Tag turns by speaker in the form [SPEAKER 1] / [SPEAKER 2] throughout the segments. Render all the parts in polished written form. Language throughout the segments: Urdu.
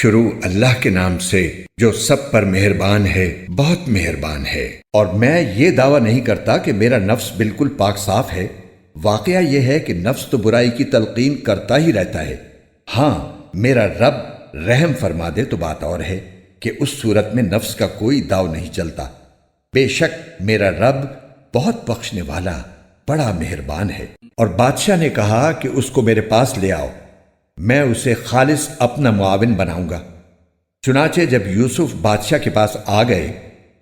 [SPEAKER 1] شروع اللہ کے نام سے جو سب پر مہربان ہے، بہت مہربان ہے۔ اور میں یہ دعویٰ نہیں کرتا کہ میرا نفس بالکل پاک صاف ہے۔ واقعہ یہ ہے کہ نفس تو برائی کی تلقین کرتا ہی رہتا ہے۔ ہاں، میرا رب رحم فرما دے تو بات اور ہے کہ اس صورت میں نفس کا کوئی داؤ نہیں چلتا۔ بے شک میرا رب بہت بخشنے والا، بڑا مہربان ہے۔ اور بادشاہ نے کہا کہ اس کو میرے پاس لے آؤ، میں اسے خالص اپنا معاون بناؤں گا۔ چنانچہ جب یوسف بادشاہ کے پاس آ گئے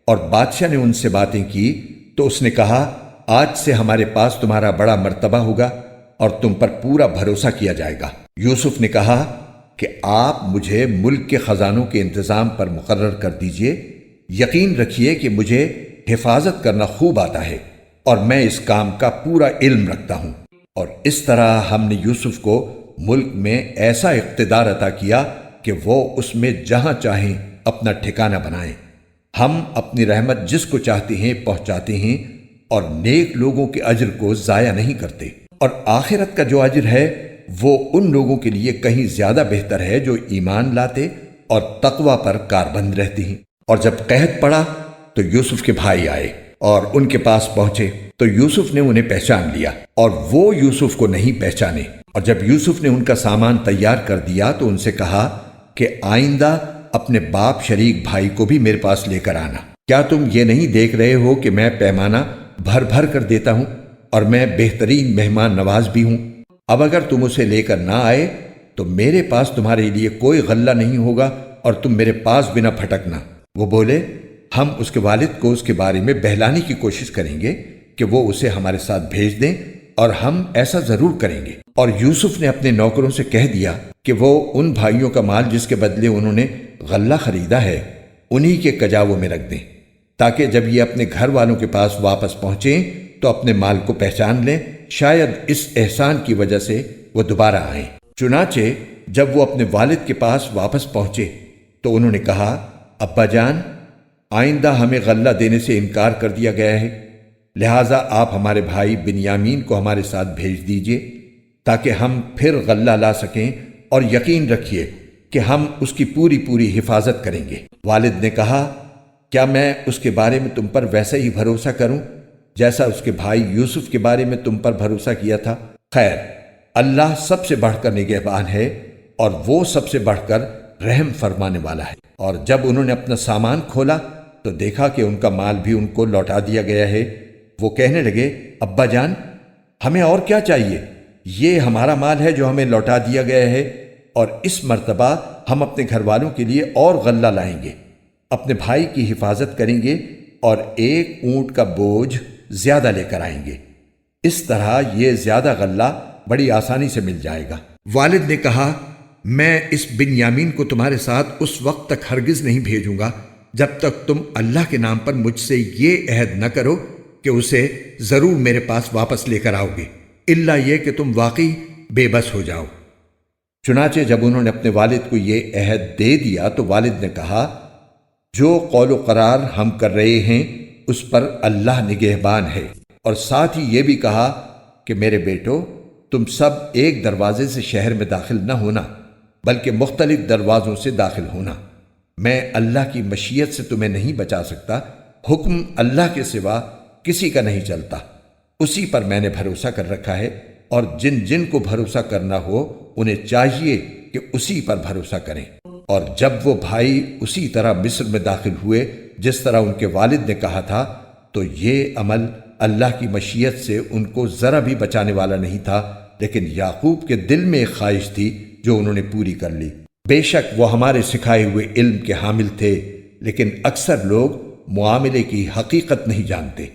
[SPEAKER 1] اور بادشاہ نے ان سے باتیں کی تو اس نے کہا، آج سے ہمارے پاس تمہارا بڑا مرتبہ ہوگا اور تم پر پورا بھروسہ کیا جائے گا۔ یوسف نے کہا کہ آپ مجھے ملک کے خزانوں کے انتظام پر مقرر کر دیجئے۔ یقین رکھیے کہ مجھے حفاظت کرنا خوب آتا ہے اور میں اس کام کا پورا علم رکھتا ہوں۔ اور اس طرح ہم نے یوسف کو ملک میں ایسا اقتدار عطا کیا کہ وہ اس میں جہاں چاہیں اپنا ٹھکانہ بنائیں۔ ہم اپنی رحمت جس کو چاہتے ہیں پہنچاتے ہیں اور نیک لوگوں کے اجر کو ضائع نہیں کرتے۔ اور آخرت کا جو اجر ہے وہ ان لوگوں کے لیے کہیں زیادہ بہتر ہے جو ایمان لاتے اور تقوی پر کاربند رہتے ہیں۔ اور جب قحط پڑا تو یوسف کے بھائی آئے اور ان کے پاس پہنچے تو یوسف نے انہیں پہچان لیا اور وہ یوسف کو نہیں پہچانے۔ اور جب یوسف نے ان کا سامان تیار کر دیا تو ان سے کہا کہ آئندہ اپنے باپ شریک بھائی کو بھی میرے پاس لے کر آنا۔ کیا تم یہ نہیں دیکھ رہے ہو کہ میں پیمانہ بھر بھر کر دیتا ہوں اور میں بہترین مہمان نواز بھی ہوں؟ اب اگر تم اسے لے کر نہ آئے تو میرے پاس تمہارے لیے کوئی غلہ نہیں ہوگا اور تم میرے پاس بھی نہ پھٹکنا۔ وہ بولے، ہم اس کے والد کو اس کے بارے میں بہلانے کی کوشش کریں گے کہ وہ اسے ہمارے ساتھ بھیج دیں، اور ہم ایسا ضرور کریں گے۔ اور یوسف نے اپنے نوکروں سے کہہ دیا کہ وہ ان بھائیوں کا مال جس کے بدلے انہوں نے غلہ خریدا ہے انہی کے کجاووں میں رکھ دیں، تاکہ جب یہ اپنے گھر والوں کے پاس واپس پہنچیں تو اپنے مال کو پہچان لیں، شاید اس احسان کی وجہ سے وہ دوبارہ آئیں۔ چنانچہ جب وہ اپنے والد کے پاس واپس پہنچے تو انہوں نے کہا، ابا جان، آئندہ ہمیں غلہ دینے سے انکار کر دیا گیا ہے، لہٰذا آپ ہمارے بھائی بنیامین کو ہمارے ساتھ بھیج دیجئے تاکہ ہم پھر غلہ لا سکیں، اور یقین رکھیے کہ ہم اس کی پوری پوری حفاظت کریں گے۔ والد نے کہا، کیا میں اس کے بارے میں تم پر ویسا ہی بھروسہ کروں جیسا اس کے بھائی یوسف کے بارے میں تم پر بھروسہ کیا تھا؟ خیر، اللہ سب سے بڑھ کر نگہبان ہے اور وہ سب سے بڑھ کر رحم فرمانے والا ہے۔ اور جب انہوں نے اپنا سامان کھولا تو دیکھا کہ ان کا مال بھی ان کو لوٹا دیا گیا ہے۔ وہ کہنے لگے، ابا جان، ہمیں اور کیا چاہیے؟ یہ ہمارا مال ہے جو ہمیں لوٹا دیا گیا ہے، اور اس مرتبہ ہم اپنے گھر والوں کے لیے اور غلہ لائیں گے، اپنے بھائی کی حفاظت کریں گے اور ایک اونٹ کا بوجھ زیادہ لے کر آئیں گے۔ اس طرح یہ زیادہ غلہ بڑی آسانی سے مل جائے گا۔ والد نے کہا، میں اس بنیامین کو تمہارے ساتھ اس وقت تک ہرگز نہیں بھیجوں گا جب تک تم اللہ کے نام پر مجھ سے یہ عہد نہ کرو کہ اسے ضرور میرے پاس واپس لے کر آؤ گے، الا یہ کہ تم واقعی بے بس ہو جاؤ۔ چنانچہ جب انہوں نے اپنے والد کو یہ عہد دے دیا تو والد نے کہا، جو قول و قرار ہم کر رہے ہیں اس پر اللہ نگہبان ہے۔ اور ساتھ ہی یہ بھی کہا کہ میرے بیٹو، تم سب ایک دروازے سے شہر میں داخل نہ ہونا بلکہ مختلف دروازوں سے داخل ہونا۔ میں اللہ کی مشیت سے تمہیں نہیں بچا سکتا، حکم اللہ کے سوا کسی کا نہیں چلتا، اسی پر میں نے بھروسہ کر رکھا ہے، اور جن جن کو بھروسہ کرنا ہو انہیں چاہیے کہ اسی پر بھروسہ کریں۔ اور جب وہ بھائی اسی طرح مصر میں داخل ہوئے جس طرح ان کے والد نے کہا تھا، تو یہ عمل اللہ کی مشیت سے ان کو ذرا بھی بچانے والا نہیں تھا، لیکن یعقوب کے دل میں ایک خواہش تھی جو انہوں نے پوری کر لی۔ بے شک وہ ہمارے سکھائے ہوئے علم کے حامل تھے، لیکن اکثر لوگ معاملے کی حقیقت نہیں جانتے۔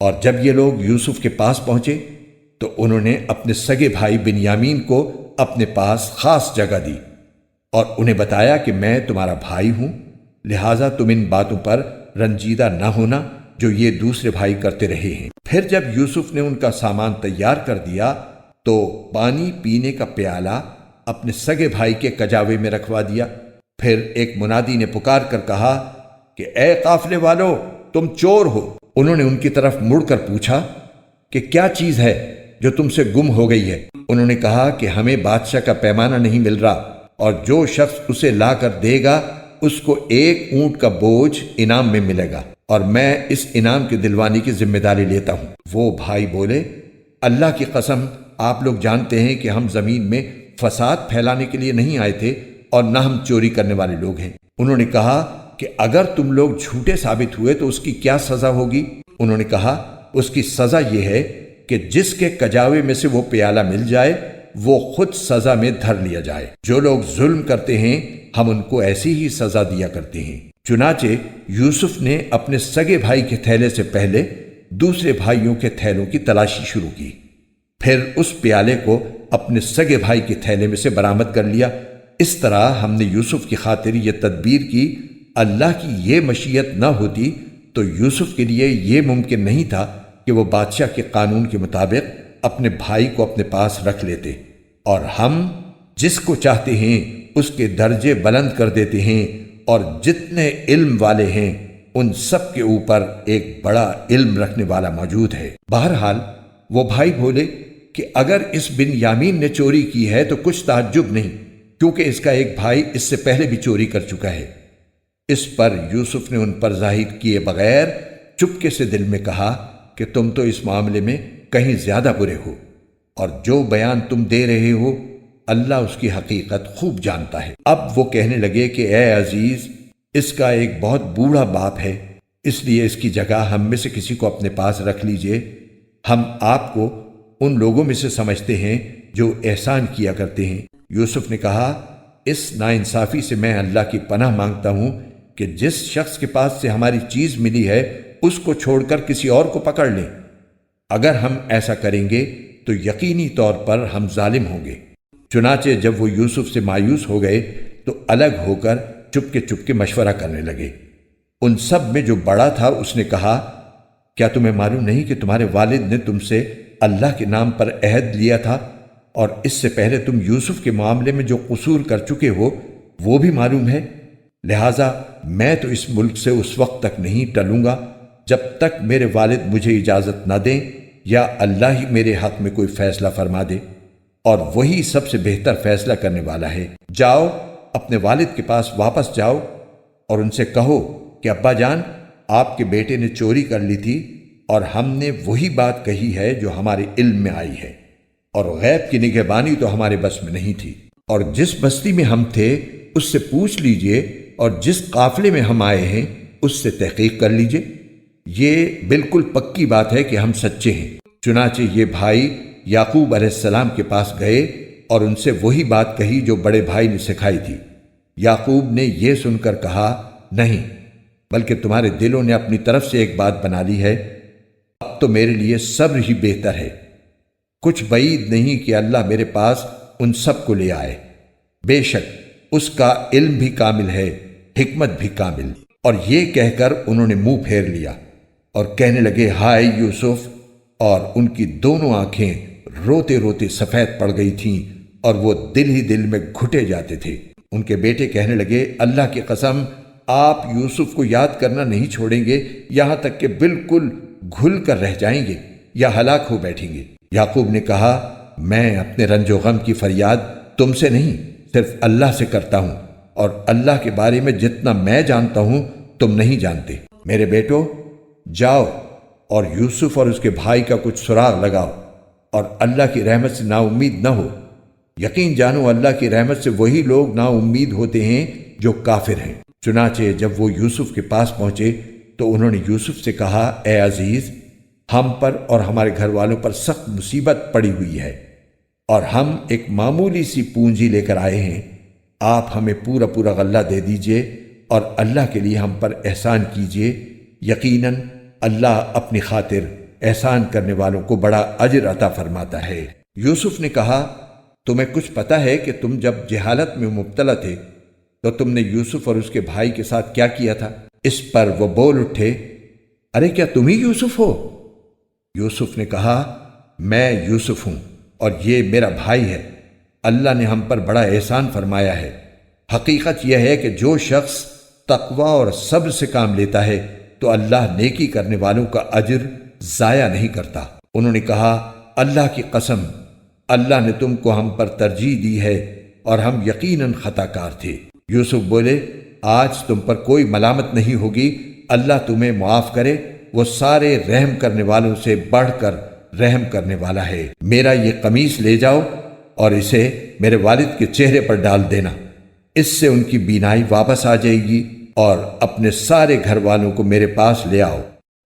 [SPEAKER 1] اور جب یہ لوگ یوسف کے پاس پہنچے تو انہوں نے اپنے سگے بھائی بنیامین کو اپنے پاس خاص جگہ دی اور انہیں بتایا کہ میں تمہارا بھائی ہوں، لہٰذا تم ان باتوں پر رنجیدہ نہ ہونا جو یہ دوسرے بھائی کرتے رہے ہیں۔ پھر جب یوسف نے ان کا سامان تیار کر دیا تو پانی پینے کا پیالہ اپنے سگے بھائی کے کجاوے میں رکھوا دیا۔ پھر ایک منادی نے پکار کر کہا کہ اے قافلے والو، تم چور ہو۔ انہوں نے ان کی طرف مڑ کر پوچھا کہ کیا چیز ہے جو تم سے گم ہو گئی ہے؟ انہوں نے کہا کہ ہمیں بادشاہ کا پیمانہ نہیں مل رہا اور جو شخص اسے لا کر دے گا اس کو ایک اونٹ کا بوجھ انعام میں ملے گا، اور میں اس انعام کی دلوانی کی ذمہ داری لیتا ہوں۔ وہ بھائی بولے، اللہ کی قسم، آپ لوگ جانتے ہیں کہ ہم زمین میں فساد پھیلانے کے لیے نہیں آئے تھے اور نہ ہم چوری کرنے والے لوگ ہیں۔ انہوں نے کہا کہ اگر تم لوگ جھوٹے ثابت ہوئے تو اس کی کیا سزا ہوگی؟ انہوں نے کہا اس کی سزا یہ ہے کہ جس کے کجاوے میں سے وہ پیالہ مل جائے وہ خود سزا میں دھر لیا جائے۔ جو لوگ ظلم کرتے ہیں ہم ان کو ایسی ہی سزا دیا کرتے ہیں۔ چنانچہ یوسف نے اپنے سگے بھائی کے تھیلے سے پہلے دوسرے بھائیوں کے تھیلوں کی تلاشی شروع کی، پھر اس پیالے کو اپنے سگے بھائی کے تھیلے میں سے برآمد کر لیا۔ اس طرح ہم نے یوسف کی خاطر یہ تدبیر کی، اللہ کی یہ مشیت نہ ہوتی تو یوسف کے لیے یہ ممکن نہیں تھا کہ وہ بادشاہ کے قانون کے مطابق اپنے بھائی کو اپنے پاس رکھ لیتے، اور ہم جس کو چاہتے ہیں اس کے درجے بلند کر دیتے ہیں، اور جتنے علم والے ہیں ان سب کے اوپر ایک بڑا علم رکھنے والا موجود ہے۔ بہرحال وہ بھائی بولے کہ اگر اس بن یامین نے چوری کی ہے تو کچھ تعجب نہیں، کیونکہ اس کا ایک بھائی اس سے پہلے بھی چوری کر چکا ہے۔ اس پر یوسف نے ان پر ظاہر کیے بغیر چپکے سے دل میں کہا کہ تم تو اس معاملے میں کہیں زیادہ برے ہو، اور جو بیان تم دے رہے ہو اللہ اس کی حقیقت خوب جانتا ہے۔ اب وہ کہنے لگے کہ اے عزیز، اس کا ایک بہت بوڑھا باپ ہے، اس لیے اس کی جگہ ہم میں سے کسی کو اپنے پاس رکھ لیجئے۔ ہم آپ کو ان لوگوں میں سے سمجھتے ہیں جو احسان کیا کرتے ہیں۔ یوسف نے کہا، اس ناانصافی سے میں اللہ کی پناہ مانگتا ہوں کہ جس شخص کے پاس سے ہماری چیز ملی ہے اس کو چھوڑ کر کسی اور کو پکڑ لیں۔ اگر ہم ایسا کریں گے تو یقینی طور پر ہم ظالم ہوں گے۔ چنانچہ جب وہ یوسف سے مایوس ہو گئے تو الگ ہو کر چپکے مشورہ کرنے لگے۔ ان سب میں جو بڑا تھا اس نے کہا، کیا تمہیں معلوم نہیں کہ تمہارے والد نے تم سے اللہ کے نام پر عہد لیا تھا، اور اس سے پہلے تم یوسف کے معاملے میں جو قصور کر چکے ہو وہ بھی معلوم ہے؟ لہٰذا میں تو اس ملک سے اس وقت تک نہیں ٹلوں گا جب تک میرے والد مجھے اجازت نہ دیں یا اللہ ہی میرے حق میں کوئی فیصلہ فرما دے، اور وہی سب سے بہتر فیصلہ کرنے والا ہے۔ جاؤ، اپنے والد کے پاس واپس جاؤ اور ان سے کہو کہ ابا جان، آپ کے بیٹے نے چوری کر لی تھی اور ہم نے وہی بات کہی ہے جو ہمارے علم میں آئی ہے، اور غیب کی نگہبانی تو ہمارے بس میں نہیں تھی، اور جس بستی میں ہم تھے اس سے پوچھ لیجئے، اور جس قافلے میں ہم آئے ہیں اس سے تحقیق کر لیجئے۔ یہ بالکل پکی بات ہے کہ ہم سچے ہیں۔ چنانچہ یہ بھائی یعقوب علیہ السلام کے پاس گئے اور ان سے وہی بات کہی جو بڑے بھائی نے سکھائی تھی۔ یعقوب نے یہ سن کر کہا، نہیں، بلکہ تمہارے دلوں نے اپنی طرف سے ایک بات بنا لی ہے، اب تو میرے لیے صبر ہی بہتر ہے۔ کچھ بعید نہیں کہ اللہ میرے پاس ان سب کو لے آئے، بے شک اس کا علم بھی کامل ہے، حکمت بھی کامل۔ اور یہ کہہ کر انہوں نے منہ پھیر لیا اور کہنے لگے، ہائے یوسف، اور ان کی دونوں آنکھیں روتے روتے سفید پڑ گئی تھیں اور وہ دل ہی دل میں گھٹے جاتے تھے۔ ان کے بیٹے کہنے لگے، اللہ کی قسم، آپ یوسف کو یاد کرنا نہیں چھوڑیں گے یہاں تک کہ بالکل گھل کر رہ جائیں گے یا ہلاک ہو بیٹھیں گے۔ یعقوب نے کہا، میں اپنے رنج و غم کی فریاد تم سے نہیں، صرف اللہ سے کرتا ہوں، اور اللہ کے بارے میں جتنا میں جانتا ہوں تم نہیں جانتے۔ میرے بیٹو، جاؤ اور یوسف اور اس کے بھائی کا کچھ سراغ لگاؤ، اور اللہ کی رحمت سے نا امید نہ ہو۔ یقین جانو اللہ کی رحمت سے وہی لوگ نا امید ہوتے ہیں جو کافر ہیں۔ چنانچہ جب وہ یوسف کے پاس پہنچے تو انہوں نے یوسف سے کہا، اے عزیز، ہم پر اور ہمارے گھر والوں پر سخت مصیبت پڑی ہوئی ہے، اور ہم ایک معمولی سی پونجی لے کر آئے ہیں۔ آپ ہمیں پورا پورا غلہ دے دیجئے اور اللہ کے لیے ہم پر احسان کیجئے، یقیناً اللہ اپنی خاطر احسان کرنے والوں کو بڑا اجر عطا فرماتا ہے۔ یوسف نے کہا، تمہیں کچھ پتہ ہے کہ تم جب جہالت میں مبتلا تھے تو تم نے یوسف اور اس کے بھائی کے ساتھ کیا کیا تھا؟ اس پر وہ بول اٹھے، ارے کیا تم ہی یوسف ہو؟ یوسف نے کہا، میں یوسف ہوں اور یہ میرا بھائی ہے، اللہ نے ہم پر بڑا احسان فرمایا ہے۔ حقیقت یہ ہے کہ جو شخص تقوی اور صبر سے کام لیتا ہے تو اللہ نیکی کرنے والوں کا اجر ضائع نہیں کرتا۔ انہوں نے کہا، اللہ کی قسم، اللہ نے تم کو ہم پر ترجیح دی ہے اور ہم یقیناً خطا کار تھے۔ یوسف بولے آج تم پر کوئی ملامت نہیں ہوگی، اللہ تمہیں معاف کرے، وہ سارے رحم کرنے والوں سے بڑھ کر رحم کرنے والا ہے۔ میرا یہ قمیص لے جاؤ اور اسے میرے والد کے چہرے پر ڈال دینا، اس سے ان کی بینائی واپس آ جائے گی، اور اپنے سارے گھر والوں کو میرے پاس لے آؤ۔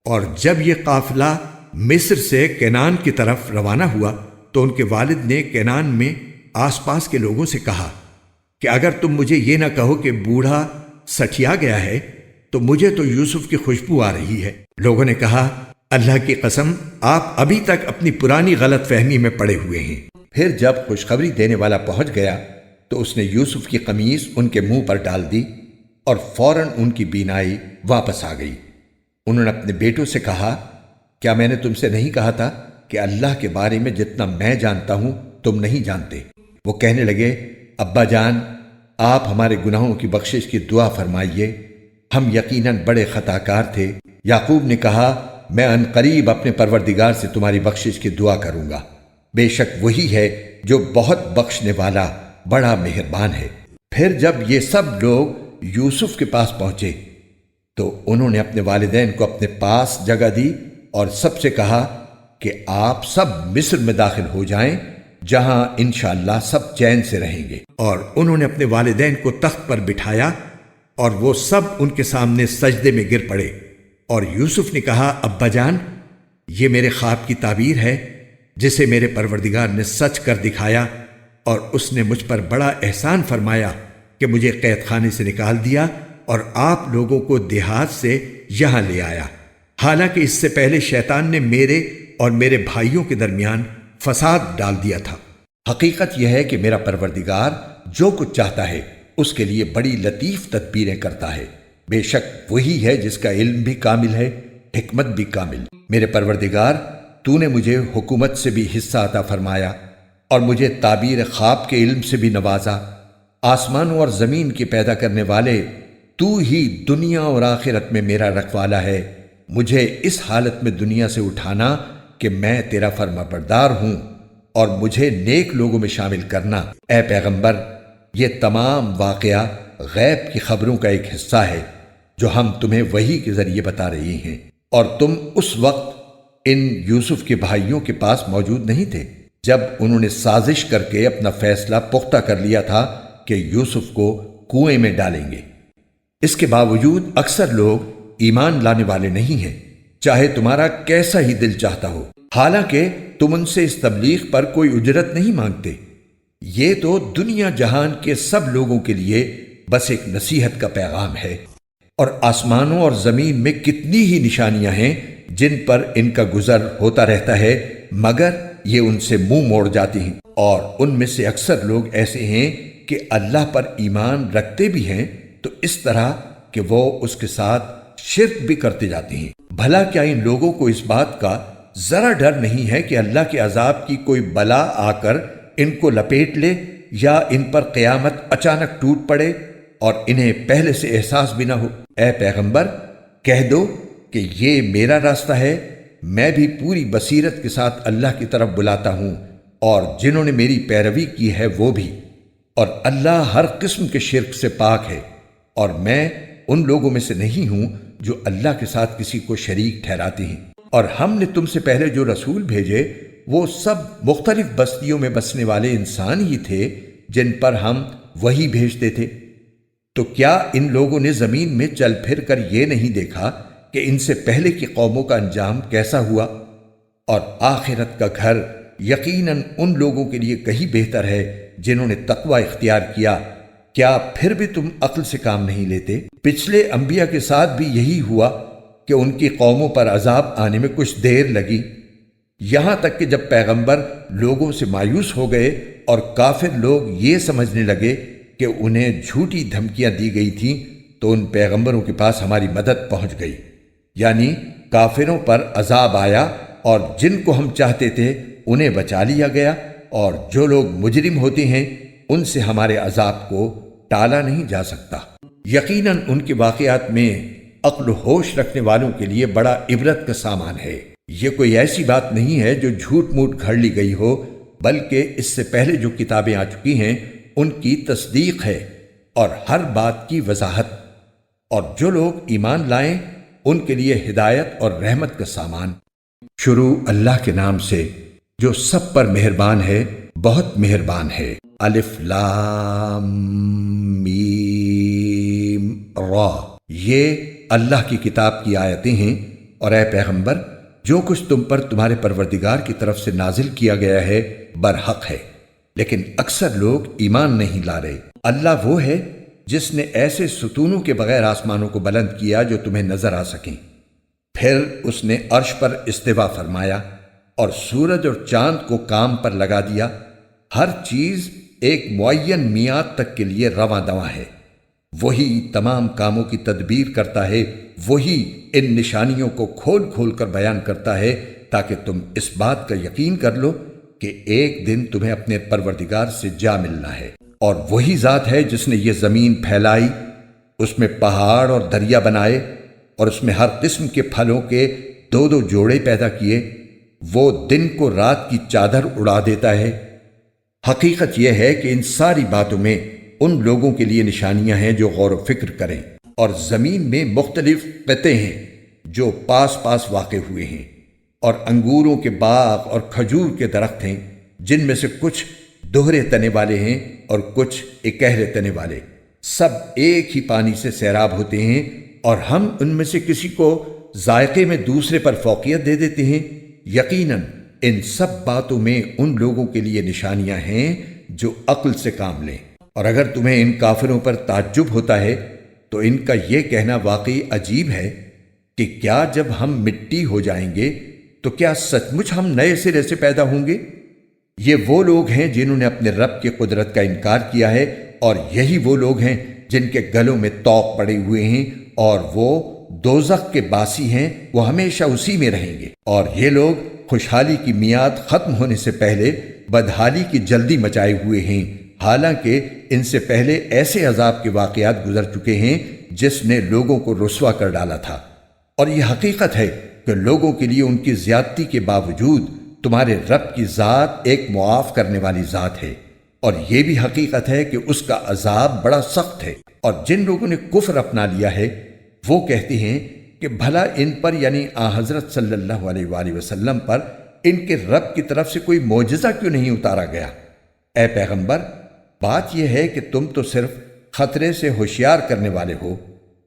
[SPEAKER 1] اور جب یہ قافلہ مصر سے کینان کی طرف روانہ ہوا تو ان کے والد نے کینان میں آس پاس کے لوگوں سے کہا کہ اگر تم مجھے یہ نہ کہو کہ بوڑھا سٹھیا گیا ہے تو مجھے تو یوسف کی خوشبو آ رہی ہے۔ لوگوں نے کہا اللہ کی قسم آپ ابھی تک اپنی پرانی غلط فہمی میں پڑے ہوئے ہیں۔ پھر جب خوشخبری دینے والا پہنچ گیا تو اس نے یوسف کی قمیص ان کے منہ پر ڈال دی اور فوراً ان کی بینائی واپس آ گئی۔ انہوں نے اپنے بیٹوں سے کہا کیا میں نے تم سے نہیں کہا تھا کہ اللہ کے بارے میں جتنا میں جانتا ہوں تم نہیں جانتے؟ وہ کہنے لگے ابا جان آپ ہمارے گناہوں کی بخشش کی دعا فرمائیے، ہم یقیناً بڑے خطا کار تھے۔ یعقوب نے کہا میں عنقریب اپنے پروردگار سے تمہاری بخشش کی دعا کروں گا، بے شک وہی ہے جو بہت بخشنے والا بڑا مہربان ہے۔ پھر جب یہ سب لوگ یوسف کے پاس پہنچے تو انہوں نے اپنے والدین کو اپنے پاس جگہ دی اور سب سے کہا کہ آپ سب مصر میں داخل ہو جائیں جہاں انشاءاللہ سب چین سے رہیں گے۔ اور انہوں نے اپنے والدین کو تخت پر بٹھایا اور وہ سب ان کے سامنے سجدے میں گر پڑے۔ اور یوسف نے کہا ابا جان یہ میرے خواب کی تعبیر ہے جسے میرے پروردگار نے سچ کر دکھایا، اور اس نے مجھ پر بڑا احسان فرمایا کہ مجھے قید خانے سے نکال دیا اور آپ لوگوں کو دیہات سے یہاں لے آیا، حالانکہ اس سے پہلے شیطان نے میرے اور میرے بھائیوں کے درمیان فساد ڈال دیا تھا۔ حقیقت یہ ہے کہ میرا پروردگار جو کچھ چاہتا ہے اس کے لیے بڑی لطیف تدبیریں کرتا ہے، بے شک وہی ہے جس کا علم بھی کامل ہے، حکمت بھی کامل۔ میرے پروردگار تو نے مجھے حکومت سے بھی حصہ عطا فرمایا اور مجھے تعبیر خواب کے علم سے بھی نوازا۔ آسمانوں اور زمین کے پیدا کرنے والے تو ہی دنیا اور آخرت میں میرا رکھوالا ہے، مجھے اس حالت میں دنیا سے اٹھانا کہ میں تیرا فرما بردار ہوں اور مجھے نیک لوگوں میں شامل کرنا۔ اے پیغمبر یہ تمام واقعہ غیب کی خبروں کا ایک حصہ ہے جو ہم تمہیں وحی کے ذریعے بتا رہے ہیں، اور تم اس وقت ان یوسف کے بھائیوں کے پاس موجود نہیں تھے جب انہوں نے سازش کر کے اپنا فیصلہ پختہ کر لیا تھا کہ یوسف کو کنویں میں ڈالیں گے۔ اس کے باوجود اکثر لوگ ایمان لانے والے نہیں ہیں، چاہے تمہارا کیسا ہی دل چاہتا ہو، حالانکہ تم ان سے اس تبلیغ پر کوئی اجرت نہیں مانگتے۔ یہ تو دنیا جہان کے سب لوگوں کے لیے بس ایک نصیحت کا پیغام ہے، اور آسمانوں اور زمین میں کتنی ہی نشانیاں ہیں جن پر ان کا گزر ہوتا رہتا ہے، مگر یہ ان سے منہ موڑ جاتی ہیں۔ اور ان میں سے اکثر لوگ ایسے ہیں کہ اللہ پر ایمان رکھتے بھی ہیں تو اس طرح کہ وہ اس کے ساتھ شرک بھی کرتے جاتے ہیں۔ بھلا کیا ان لوگوں کو اس بات کا ذرا ڈر نہیں ہے کہ اللہ کے عذاب کی کوئی بلا آ کر ان کو لپیٹ لے، یا ان پر قیامت اچانک ٹوٹ پڑے اور انہیں پہلے سے احساس بھی نہ ہو؟ اے پیغمبر کہہ دو کہ یہ میرا راستہ ہے، میں بھی پوری بصیرت کے ساتھ اللہ کی طرف بلاتا ہوں، اور جنہوں نے میری پیروی کی ہے وہ بھی، اور اللہ ہر قسم کے شرک سے پاک ہے، اور میں ان لوگوں میں سے نہیں ہوں جو اللہ کے ساتھ کسی کو شریک ٹھہراتے ہیں۔ اور ہم نے تم سے پہلے جو رسول بھیجے وہ سب مختلف بستیوں میں بسنے والے انسان ہی تھے جن پر ہم وہی بھیجتے تھے۔ تو کیا ان لوگوں نے زمین میں چل پھر کر یہ نہیں دیکھا کہ ان سے پہلے کی قوموں کا انجام کیسا ہوا؟ اور آخرت کا گھر یقیناً ان لوگوں کے لیے کہیں بہتر ہے جنہوں نے تقوی اختیار کیا۔ کیا پھر بھی تم عقل سے کام نہیں لیتے؟ پچھلے انبیاء کے ساتھ بھی یہی ہوا کہ ان کی قوموں پر عذاب آنے میں کچھ دیر لگی، یہاں تک کہ جب پیغمبر لوگوں سے مایوس ہو گئے اور کافر لوگ یہ سمجھنے لگے کہ انہیں جھوٹی دھمکیاں دی گئی تھیں تو ان پیغمبروں کے پاس ہماری مدد پہنچ گئی، یعنی کافروں پر عذاب آیا اور جن کو ہم چاہتے تھے انہیں بچا لیا گیا، اور جو لوگ مجرم ہوتے ہیں ان سے ہمارے عذاب کو ٹالا نہیں جا سکتا۔ یقیناً ان کے واقعات میں عقل و ہوش رکھنے والوں کے لیے بڑا عبرت کا سامان ہے۔ یہ کوئی ایسی بات نہیں ہے جو جھوٹ موٹ گھڑ لی گئی ہو، بلکہ اس سے پہلے جو کتابیں آ چکی ہیں ان کی تصدیق ہے اور ہر بات کی وضاحت، اور جو لوگ ایمان لائیں ان کے لیے ہدایت اور رحمت کا سامان۔ شروع اللہ کے نام سے جو سب پر مہربان ہے، بہت مہربان ہے۔ الف لام میم را، یہ اللہ کی کتاب کی آیتیں ہیں، اور اے پیغمبر جو کچھ تم پر تمہارے پروردگار کی طرف سے نازل کیا گیا ہے برحق ہے، لیکن اکثر لوگ ایمان نہیں لا رہے۔ اللہ وہ ہے جس نے ایسے ستونوں کے بغیر آسمانوں کو بلند کیا جو تمہیں نظر آ سکیں، پھر اس نے عرش پر استوا فرمایا اور سورج اور چاند کو کام پر لگا دیا۔ ہر چیز ایک معین میعاد تک کے لیے رواں دواں ہے۔ وہی تمام کاموں کی تدبیر کرتا ہے، وہی ان نشانیوں کو کھول کھول کر بیان کرتا ہے تاکہ تم اس بات کا یقین کر لو کہ ایک دن تمہیں اپنے پروردگار سے جا ملنا ہے۔ اور وہی ذات ہے جس نے یہ زمین پھیلائی، اس میں پہاڑ اور دریا بنائے، اور اس میں ہر قسم کے پھلوں کے دو دو جوڑے پیدا کیے۔ وہ دن کو رات کی چادر اڑا دیتا ہے۔ حقیقت یہ ہے کہ ان ساری باتوں میں ان لوگوں کے لیے نشانیاں ہیں جو غور و فکر کریں۔ اور زمین میں مختلف قطعے ہیں جو پاس پاس واقع ہوئے ہیں، اور انگوروں کے باغ اور کھجور کے درخت ہیں جن میں سے کچھ دوہرے تنے والے ہیں اور کچھ اکہرے تنے والے، سب ایک ہی پانی سے سیراب ہوتے ہیں، اور ہم ان میں سے کسی کو ذائقے میں دوسرے پر فوقیت دے دیتے ہیں۔ یقیناً ان سب باتوں میں ان لوگوں کے لیے نشانیاں ہیں جو عقل سے کام لیں۔ اور اگر تمہیں ان کافروں پر تعجب ہوتا ہے تو ان کا یہ کہنا واقعی عجیب ہے کہ کیا جب ہم مٹی ہو جائیں گے تو کیا سچ مچ ہم نئے سرے سے پیدا ہوں گے؟ یہ وہ لوگ ہیں جنہوں نے اپنے رب کی قدرت کا انکار کیا ہے، اور یہی وہ لوگ ہیں جن کے گلوں میں طوق پڑے ہوئے ہیں، اور وہ دوزخ کے باسی ہیں، وہ ہمیشہ اسی میں رہیں گے۔ اور یہ لوگ خوشحالی کی میعاد ختم ہونے سے پہلے بدحالی کی جلدی مچائے ہوئے ہیں، حالانکہ ان سے پہلے ایسے عذاب کے واقعات گزر چکے ہیں جس نے لوگوں کو رسوا کر ڈالا تھا۔ اور یہ حقیقت ہے کہ لوگوں کے لیے ان کی زیادتی کے باوجود تمہارے رب کی ذات ایک معاف کرنے والی ذات ہے، اور یہ بھی حقیقت ہے کہ اس کا عذاب بڑا سخت ہے۔ اور جن لوگوں نے کفر اپنا لیا ہے وہ کہتے ہیں کہ بھلا ان پر یعنی حضرت صلی اللہ علیہ وآلہ وسلم پر ان کے رب کی طرف سے کوئی معجزہ کیوں نہیں اتارا گیا؟ اے پیغمبر، بات یہ ہے کہ تم تو صرف خطرے سے ہوشیار کرنے والے ہو،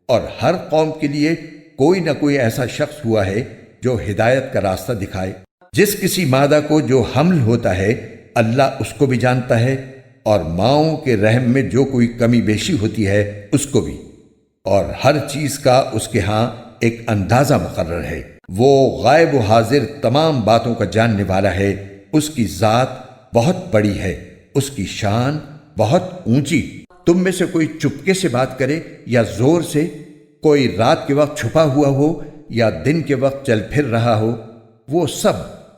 [SPEAKER 1] اور ہر قوم کے لیے کوئی نہ کوئی ایسا شخص ہوا ہے جو ہدایت کا راستہ دکھائے۔ جس کسی مادہ کو جو حمل ہوتا ہے اللہ اس کو بھی جانتا ہے، اور ماؤں کے رحم میں جو کوئی کمی بیشی ہوتی ہے اس کو بھی، اور ہر چیز کا اس کے ہاں ایک اندازہ مقرر ہے۔ وہ غائب و حاضر تمام باتوں کا جاننے والا ہے۔ اس کی ذات بہت بڑی ہے، اس کی شان بہت اونچی۔ تم میں سے کوئی چپکے سے بات کرے یا زور سے، کوئی رات کے وقت چھپا ہوا ہو یا دن کے وقت چل پھر رہا ہو، وہ سب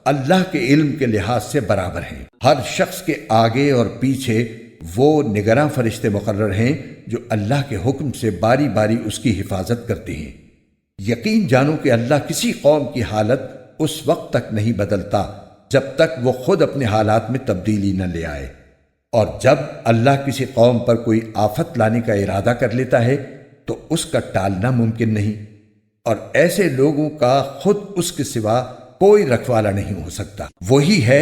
[SPEAKER 1] اللہ کے علم کے لحاظ سے برابر ہیں۔ ہر شخص کے آگے اور پیچھے وہ نگراں فرشتے مقرر ہیں جو اللہ کے حکم سے باری باری اس کی حفاظت کرتے ہیں۔ یقین جانو کہ اللہ کسی قوم کی حالت اس وقت تک نہیں بدلتا جب تک وہ خود اپنے حالات میں تبدیلی نہ لے آئے، اور جب اللہ کسی قوم پر کوئی آفت لانے کا ارادہ کر لیتا ہے تو اس کا ٹالنا ممکن نہیں، اور ایسے لوگوں کا خود اس کے سوا کوئی رکھوالا نہیں ہو سکتا۔ وہی ہے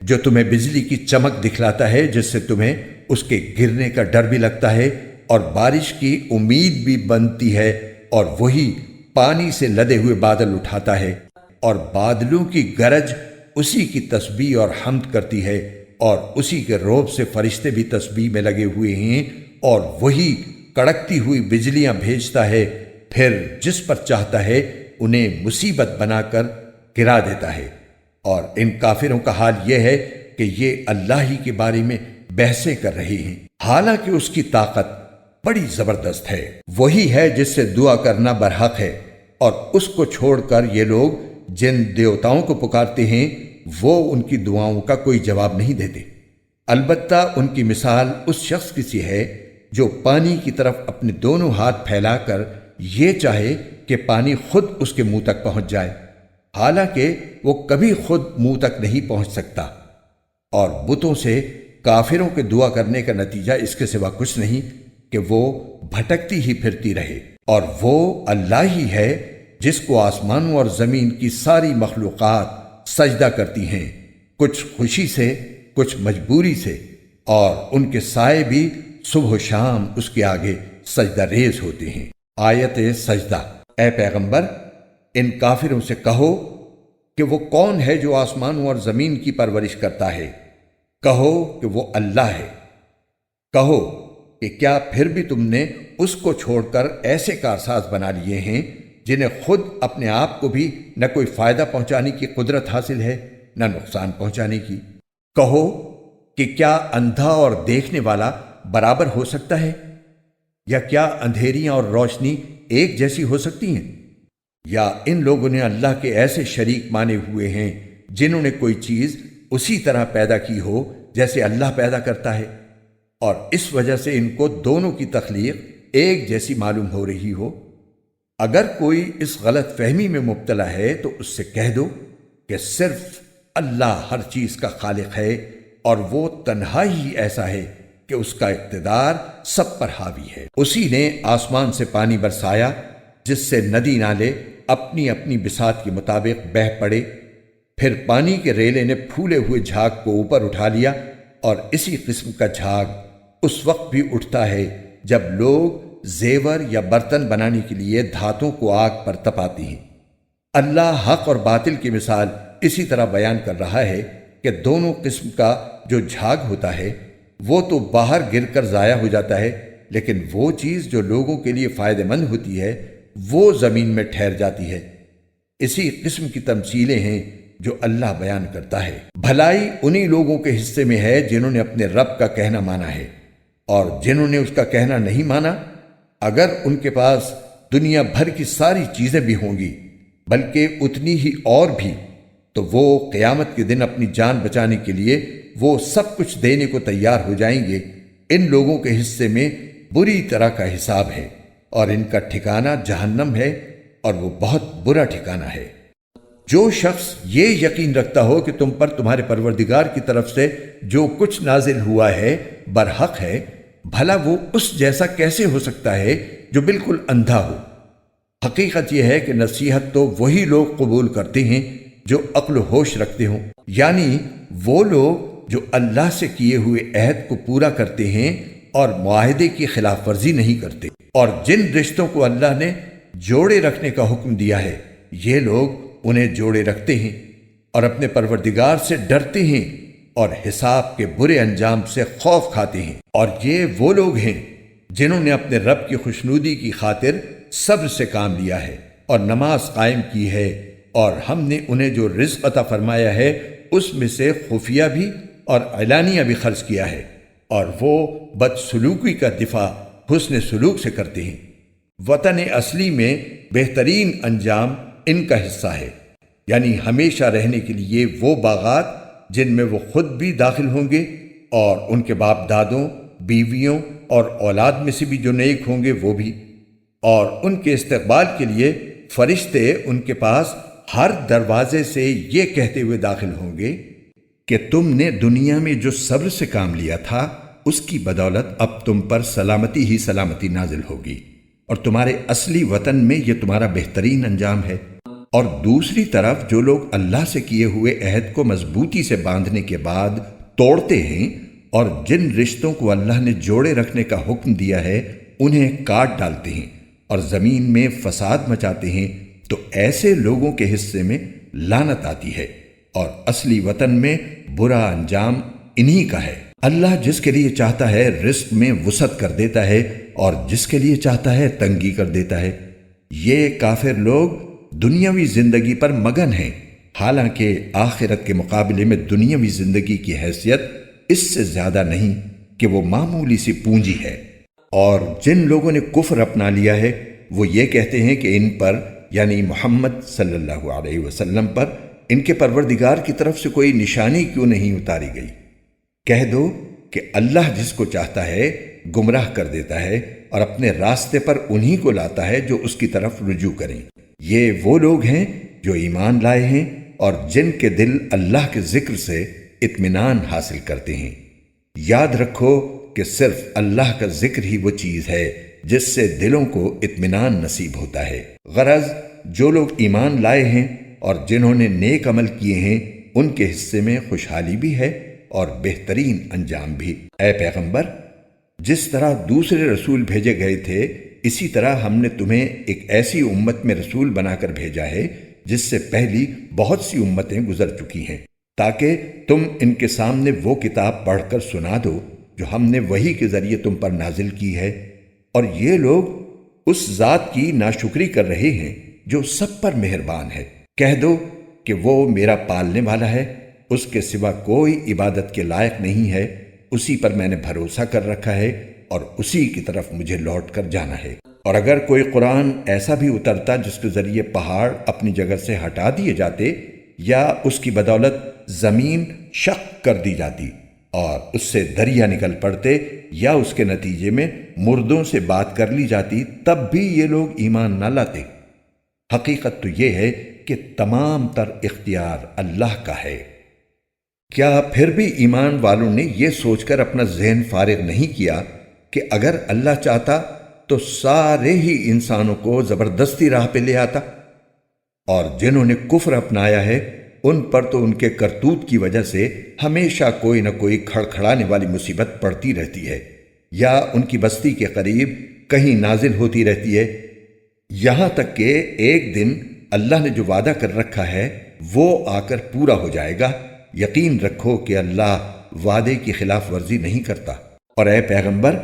[SPEAKER 1] جو تمہیں بجلی کی چمک دکھلاتا ہے جس سے تمہیں اس کے گرنے کا ڈر بھی لگتا ہے اور بارش کی امید بھی بنتی ہے، اور وہی پانی سے لدے ہوئے بادل اٹھاتا ہے، اور بادلوں کی گرج اسی کی تسبیح اور حمد کرتی ہے، اور اسی کے روب سے فرشتے بھی تسبیح میں لگے ہوئے ہیں، اور وہی کڑکتی ہوئی بجلیاں بھیجتا ہے، پھر جس پر چاہتا ہے انہیں مصیبت بنا کر گرا دیتا ہے۔ اور ان کافروں کا حال یہ ہے کہ یہ اللہ ہی کے بارے میں بحثیں کر رہے ہیں، حالانکہ اس کی طاقت بڑی زبردست ہے۔ وہی ہے جس سے دعا کرنا برحق ہے، اور اس کو چھوڑ کر یہ لوگ جن دیوتاؤں کو پکارتے ہیں وہ ان کی دعاؤں کا کوئی جواب نہیں دیتے۔ البتہ ان کی مثال اس شخص کی سی ہے جو پانی کی طرف اپنے دونوں ہاتھ پھیلا کر یہ چاہے کہ پانی خود اس کے منہ تک پہنچ جائے، حالانکہ وہ کبھی خود منہ تک نہیں پہنچ سکتا۔ اور بتوں سے کافروں کے دعا کرنے کا نتیجہ اس کے سوا کچھ نہیں کہ وہ بھٹکتی ہی پھرتی رہے۔ اور وہ اللہ ہی ہے جس کو آسمانوں اور زمین کی ساری مخلوقات سجدہ کرتی ہیں، کچھ خوشی سے، کچھ مجبوری سے، اور ان کے سائے بھی صبح و شام اس کے آگے سجدہ ریز ہوتے ہیں۔ آیت سجدہ۔ اے پیغمبر، ان کافروں سے کہو کہ وہ کون ہے جو آسمانوں اور زمین کی پرورش کرتا ہے؟ کہو کہ وہ اللہ ہے۔ کہو کہ کیا پھر بھی تم نے اس کو چھوڑ کر ایسے کارساز بنا لیے ہیں جنہیں خود اپنے آپ کو بھی نہ کوئی فائدہ پہنچانے کی قدرت حاصل ہے نہ نقصان پہنچانے کی؟ کہو کہ کیا اندھا اور دیکھنے والا برابر ہو سکتا ہے؟ یا کیا اندھیریاں اور روشنی ایک جیسی ہو سکتی ہیں؟ یا ان لوگوں نے اللہ کے ایسے شریک مانے ہوئے ہیں جنہوں نے کوئی چیز اسی طرح پیدا کی ہو جیسے اللہ پیدا کرتا ہے، اور اس وجہ سے ان کو دونوں کی تخلیق ایک جیسی معلوم ہو رہی ہو؟ اگر کوئی اس غلط فہمی میں مبتلا ہے تو اس سے کہہ دو کہ صرف اللہ ہر چیز کا خالق ہے، اور وہ تنہا ہی ایسا ہے کہ اس کا اقتدار سب پر حاوی ہے۔ اسی نے آسمان سے پانی برسایا جس سے ندی نالے اپنی اپنی بساط کے مطابق بہہ پڑے، پھر پانی کے ریلے نے پھولے ہوئے جھاگ کو اوپر اٹھا لیا، اور اسی قسم کا جھاگ اس وقت بھی اٹھتا ہے جب لوگ زیور یا برتن بنانے کے لیے دھاتوں کو آگ پر تپاتے ہیں۔ اللہ حق اور باطل کی مثال اسی طرح بیان کر رہا ہے کہ دونوں قسم کا جو جھاگ ہوتا ہے وہ تو باہر گر کر ضائع ہو جاتا ہے، لیکن وہ چیز جو لوگوں کے لیے فائدہ مند ہوتی ہے وہ زمین میں ٹھہر جاتی ہے۔ اسی قسم کی تمثیلیں ہیں جو اللہ بیان کرتا ہے۔ بھلائی انہی لوگوں کے حصے میں ہے جنہوں نے اپنے رب کا کہنا مانا ہے، اور جنہوں نے اس کا کہنا نہیں مانا، اگر ان کے پاس دنیا بھر کی ساری چیزیں بھی ہوں گی بلکہ اتنی ہی اور بھی، تو وہ قیامت کے دن اپنی جان بچانے کے لیے وہ سب کچھ دینے کو تیار ہو جائیں گے۔ ان لوگوں کے حصے میں بری طرح کا حساب ہے، اور ان کا ٹھکانہ جہنم ہے، اور وہ بہت برا ٹھکانہ ہے۔ جو شخص یہ یقین رکھتا ہو کہ تم پر تمہارے پروردگار کی طرف سے جو کچھ نازل ہوا ہے برحق ہے، بھلا وہ اس جیسا کیسے ہو سکتا ہے جو بالکل اندھا ہو؟ حقیقت یہ ہے کہ نصیحت تو وہی لوگ قبول کرتے ہیں جو عقل و ہوش رکھتے ہوں، یعنی وہ لوگ جو اللہ سے کیے ہوئے عہد کو پورا کرتے ہیں اور معاہدے کی خلاف ورزی نہیں کرتے، اور جن رشتوں کو اللہ نے جوڑے رکھنے کا حکم دیا ہے یہ لوگ انہیں جوڑے رکھتے ہیں اور اپنے پروردگار سے ڈرتے ہیں اور حساب کے برے انجام سے خوف کھاتے ہیں۔ اور یہ وہ لوگ ہیں جنہوں نے اپنے رب کی خوشنودی کی خاطر صبر سے کام لیا ہے اور نماز قائم کی ہے، اور ہم نے انہیں جو رزق عطا فرمایا ہے اس میں سے خفیہ بھی اور علانیہ بھی خرچ کیا ہے، اور وہ بدسلوکی کا دفاع حسن سلوک سے کرتے ہیں۔ وطن اصلی میں بہترین انجام ان کا حصہ ہے، یعنی ہمیشہ رہنے کے لیے وہ باغات جن میں وہ خود بھی داخل ہوں گے، اور ان کے باپ دادوں، بیویوں اور اولاد میں سے بھی جو نیک ہوں گے وہ بھی، اور ان کے استقبال کے لیے فرشتے ان کے پاس ہر دروازے سے یہ کہتے ہوئے داخل ہوں گے کہ تم نے دنیا میں جو صبر سے کام لیا تھا اس کی بدولت اب تم پر سلامتی ہی سلامتی نازل ہوگی، اور تمہارے اصلی وطن میں یہ تمہارا بہترین انجام ہے۔ اور دوسری طرف جو لوگ اللہ سے کیے ہوئے عہد کو مضبوطی سے باندھنے کے بعد توڑتے ہیں اور جن رشتوں کو اللہ نے جوڑے رکھنے کا حکم دیا ہے انہیں کاٹ ڈالتے ہیں اور زمین میں فساد مچاتے ہیں، تو ایسے لوگوں کے حصے میں لعنت آتی ہے، اور اصلی وطن میں برا انجام انہی کا ہے۔ اللہ جس کے لیے چاہتا ہے رزق میں وسعت کر دیتا ہے، اور جس کے لیے چاہتا ہے تنگی کر دیتا ہے۔ یہ کافر لوگ دنیاوی زندگی پر مگن ہیں، حالانکہ آخرت کے مقابلے میں دنیاوی زندگی کی حیثیت اس سے زیادہ نہیں کہ وہ معمولی سی پونجی ہے۔ اور جن لوگوں نے کفر اپنا لیا ہے وہ یہ کہتے ہیں کہ ان پر، یعنی محمد صلی اللہ علیہ وسلم پر، ان کے پروردگار کی طرف سے کوئی نشانی کیوں نہیں اتاری گئی؟ کہہ دو کہ اللہ جس کو چاہتا ہے گمراہ کر دیتا ہے اور اپنے راستے پر انہی کو لاتا ہے جو اس کی طرف رجوع کریں۔ یہ وہ لوگ ہیں جو ایمان لائے ہیں اور جن کے دل اللہ کے ذکر سے اطمینان حاصل کرتے ہیں۔ یاد رکھو کہ صرف اللہ کا ذکر ہی وہ چیز ہے جس سے دلوں کو اطمینان نصیب ہوتا ہے۔ غرض جو لوگ ایمان لائے ہیں اور جنہوں نے نیک عمل کیے ہیں ان کے حصے میں خوشحالی بھی ہے اور بہترین انجام بھی۔ اے پیغمبر، جس طرح دوسرے رسول بھیجے گئے تھے اسی طرح ہم نے تمہیں ایک ایسی امت میں رسول بنا کر بھیجا ہے جس سے پہلی بہت سی امتیں گزر چکی ہیں، تاکہ تم ان کے سامنے وہ کتاب پڑھ کر سنا دو جو ہم نے وحی کے ذریعے تم پر نازل کی ہے، اور یہ لوگ اس ذات کی ناشکری کر رہے ہیں جو سب پر مہربان ہے۔ کہہ دو کہ وہ میرا پالنے والا ہے، اس کے سوا کوئی عبادت کے لائق نہیں ہے، اسی پر میں نے بھروسہ کر رکھا ہے اور اسی کی طرف مجھے لوٹ کر جانا ہے۔ اور اگر کوئی قرآن ایسا بھی اترتا جس کے ذریعے پہاڑ اپنی جگہ سے ہٹا دیے جاتے یا اس کی بدولت زمین شق کر دی جاتی اور اس سے دریا نکل پڑتے یا اس کے نتیجے میں مردوں سے بات کر لی جاتی، تب بھی یہ لوگ ایمان نہ لاتے۔ حقیقت تو یہ ہے کہ تمام تر اختیار اللہ کا ہے۔ کیا پھر بھی ایمان والوں نے یہ سوچ کر اپنا ذہن فارغ نہیں کیا کہ اگر اللہ چاہتا تو سارے ہی انسانوں کو زبردستی راہ پہ لے آتا؟ اور جنہوں نے کفر اپنایا ہے ان پر تو ان کے کرتوت کی وجہ سے ہمیشہ کوئی نہ کوئی کھڑکھڑانے والی مصیبت پڑتی رہتی ہے، یا ان کی بستی کے قریب کہیں نازل ہوتی رہتی ہے، یہاں تک کہ ایک دن اللہ نے جو وعدہ کر رکھا ہے وہ آ کر پورا ہو جائے گا۔ یقین رکھو کہ اللہ وعدے کی خلاف ورزی نہیں کرتا۔ اور اے پیغمبر،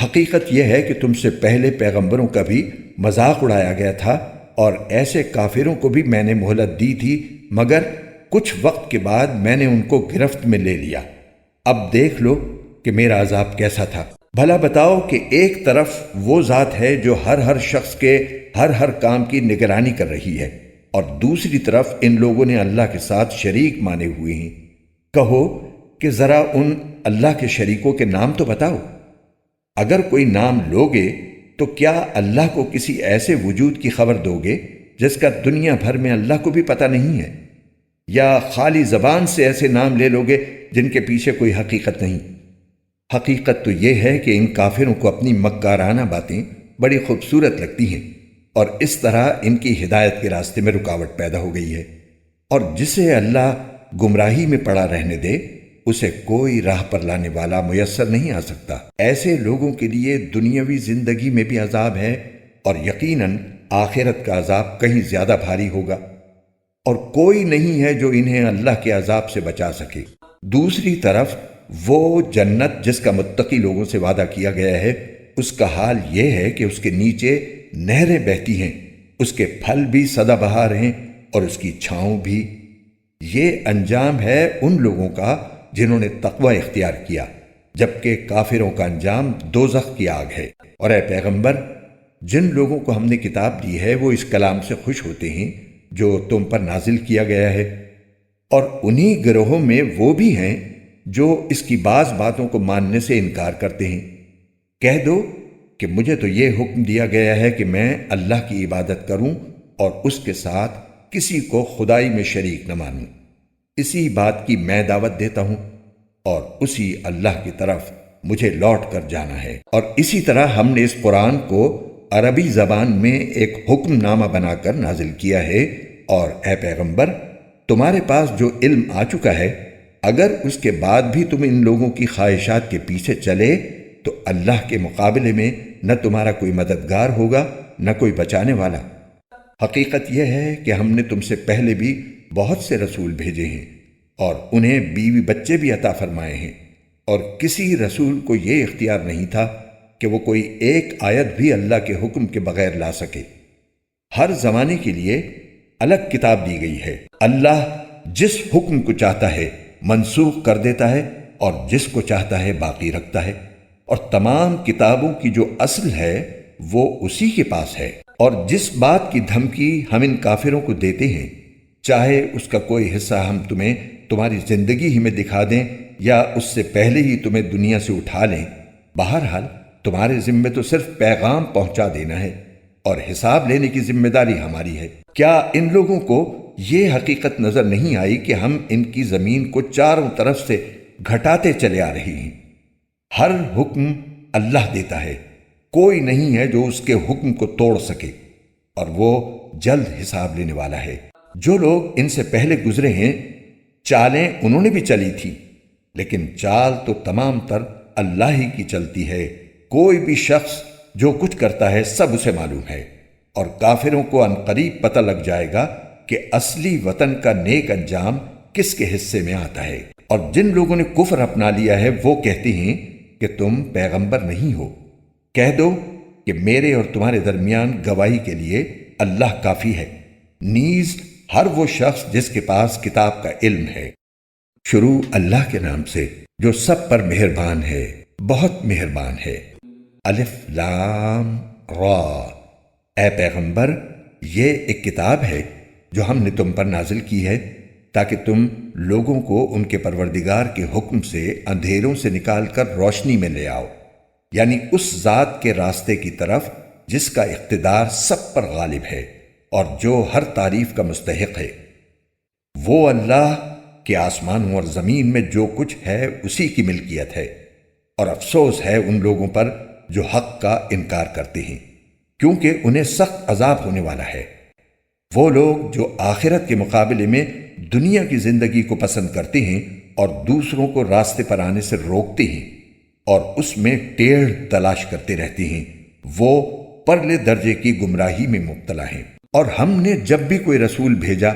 [SPEAKER 1] حقیقت یہ ہے کہ تم سے پہلے پیغمبروں کا بھی مذاق اڑایا گیا تھا، اور ایسے کافروں کو بھی میں نے مہلت دی تھی، مگر کچھ وقت کے بعد میں نے ان کو گرفت میں لے لیا۔ اب دیکھ لو کہ میرا عذاب کیسا تھا۔ بھلا بتاؤ کہ ایک طرف وہ ذات ہے جو ہر شخص کے ہر کام کی نگرانی کر رہی ہے، اور دوسری طرف ان لوگوں نے اللہ کے ساتھ شریک مانے ہوئے ہیں۔ کہو کہ ذرا ان اللہ کے شریکوں کے نام تو بتاؤ۔ اگر کوئی نام لوگے تو کیا اللہ کو کسی ایسے وجود کی خبر دو گے جس کا دنیا بھر میں اللہ کو بھی پتہ نہیں ہے؟ یا خالی زبان سے ایسے نام لے لوگے جن کے پیچھے کوئی حقیقت نہیں؟ حقیقت تو یہ ہے کہ ان کافروں کو اپنی مکارانہ باتیں بڑی خوبصورت لگتی ہیں، اور اس طرح ان کی ہدایت کے راستے میں رکاوٹ پیدا ہو گئی ہے، اور جسے اللہ گمراہی میں پڑا رہنے دے اسے کوئی راہ پر لانے والا میسر نہیں آ سکتا۔ ایسے لوگوں کے لیے دنیاوی زندگی میں بھی عذاب ہے، اور یقیناً آخرت کا عذاب کہیں زیادہ بھاری ہوگا، اور کوئی نہیں ہے جو انہیں اللہ کے عذاب سے بچا سکے۔ دوسری طرف وہ جنت جس کا متقی لوگوں سے وعدہ کیا گیا ہے، اس کا حال یہ ہے کہ اس کے نیچے نہریں بہتی ہیں، اس کے پھل بھی سدا بہار ہیں اور اس کی چھاؤں بھی۔ یہ انجام ہے ان لوگوں کا جنہوں نے تقوی اختیار کیا، جبکہ کافروں کا انجام دوزخ کی آگ ہے۔ اور اے پیغمبر، جن لوگوں کو ہم نے کتاب دی ہے وہ اس کلام سے خوش ہوتے ہیں جو تم پر نازل کیا گیا ہے، اور انہی گروہوں میں وہ بھی ہیں جو اس کی بعض باتوں کو ماننے سے انکار کرتے ہیں۔ کہہ دو کہ مجھے تو یہ حکم دیا گیا ہے کہ میں اللہ کی عبادت کروں اور اس کے ساتھ کسی کو خدائی میں شریک نہ مانوں۔ اسی بات کی میں دعوت دیتا ہوں، اور اسی اللہ کی طرف مجھے لوٹ کر جانا ہے۔ اور اسی طرح ہم نے اس قرآن کو عربی زبان میں ایک حکم نامہ بنا کر نازل کیا ہے، اور اے پیغمبر، تمہارے پاس جو علم آ چکا ہے، اگر اس کے بعد بھی تم ان لوگوں کی خواہشات کے پیچھے چلے تو اللہ کے مقابلے میں نہ تمہارا کوئی مددگار ہوگا نہ کوئی بچانے والا۔ حقیقت یہ ہے کہ ہم نے تم سے پہلے بھی بہت سے رسول بھیجے ہیں، اور انہیں بیوی بچے بھی عطا فرمائے ہیں، اور کسی رسول کو یہ اختیار نہیں تھا کہ وہ کوئی ایک آیت بھی اللہ کے حکم کے بغیر لا سکے۔ ہر زمانے کے لیے الگ کتاب دی گئی ہے۔ اللہ جس حکم کو چاہتا ہے منسوخ کر دیتا ہے، اور جس کو چاہتا ہے باقی رکھتا ہے، اور تمام کتابوں کی جو اصل ہے وہ اسی کے پاس ہے۔ اور جس بات کی دھمکی ہم ان کافروں کو دیتے ہیں، چاہے اس کا کوئی حصہ ہم تمہیں تمہاری زندگی ہی میں دکھا دیں یا اس سے پہلے ہی تمہیں دنیا سے اٹھا لیں، بہرحال تمہارے ذمے تو صرف پیغام پہنچا دینا ہے، اور حساب لینے کی ذمہ داری ہماری ہے۔ کیا ان لوگوں کو یہ حقیقت نظر نہیں آئی کہ ہم ان کی زمین کو چاروں طرف سے گھٹاتے چلے آ رہے ہیں، ہر حکم اللہ دیتا ہے، کوئی نہیں ہے جو اس کے حکم کو توڑ سکے، اور وہ جلد حساب لینے والا ہے۔ جو لوگ ان سے پہلے گزرے ہیں، چالیں انہوں نے بھی چلی تھی، لیکن چال تو تمام تر اللہ ہی کی چلتی ہے۔ کوئی بھی شخص جو کچھ کرتا ہے سب اسے معلوم ہے، اور کافروں کو عنقریب پتہ لگ جائے گا کہ اصلی وطن کا نیک انجام کس کے حصے میں آتا ہے۔ اور جن لوگوں نے کفر اپنا لیا ہے وہ کہتے ہیں کہ تم پیغمبر نہیں ہو۔ کہہ دو کہ میرے اور تمہارے درمیان گواہی کے لیے اللہ کافی ہے، نیز ہر وہ شخص جس کے پاس کتاب کا علم ہے۔ شروع اللہ کے نام سے جو سب پر مہربان ہے، بہت مہربان ہے۔ الف لام را۔ اے پیغمبر، یہ ایک کتاب ہے جو ہم نے تم پر نازل کی ہے تاکہ تم لوگوں کو ان کے پروردگار کے حکم سے اندھیروں سے نکال کر روشنی میں لے آؤ، یعنی اس ذات کے راستے کی طرف جس کا اقتدار سب پر غالب ہے اور جو ہر تعریف کا مستحق ہے۔ وہ اللہ کہ آسمانوں اور زمین میں جو کچھ ہے اسی کی ملکیت ہے، اور افسوس ہے ان لوگوں پر جو حق کا انکار کرتے ہیں، کیونکہ انہیں سخت عذاب ہونے والا ہے۔ وہ لوگ جو آخرت کے مقابلے میں دنیا کی زندگی کو پسند کرتے ہیں اور دوسروں کو راستے پر آنے سے روکتے ہیں اور اس میں ٹیڑھ تلاش کرتے رہتے ہیں، وہ پرلے درجے کی گمراہی میں مبتلا ہیں۔ اور ہم نے جب بھی کوئی رسول بھیجا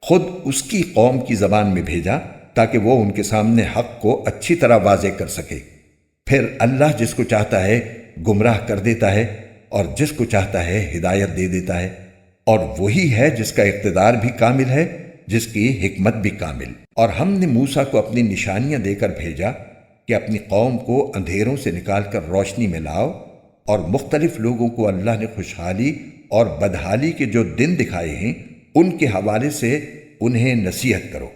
[SPEAKER 1] خود اس کی قوم کی زبان میں بھیجا تاکہ وہ ان کے سامنے حق کو اچھی طرح واضح کر سکے۔ پھر اللہ جس کو چاہتا ہے گمراہ کر دیتا ہے اور جس کو چاہتا ہے ہدایت دے دیتا ہے، اور وہی ہے جس کا اقتدار بھی کامل ہے، جس کی حکمت بھی کامل۔ اور ہم نے موسیٰ کو اپنی نشانیاں دے کر بھیجا کہ اپنی قوم کو اندھیروں سے نکال کر روشنی میں لاؤ، اور مختلف لوگوں کو اللہ نے خوشحالی اور بدحالی کے جو دن دکھائے ہیں ان کے حوالے سے انہیں نصیحت کرو۔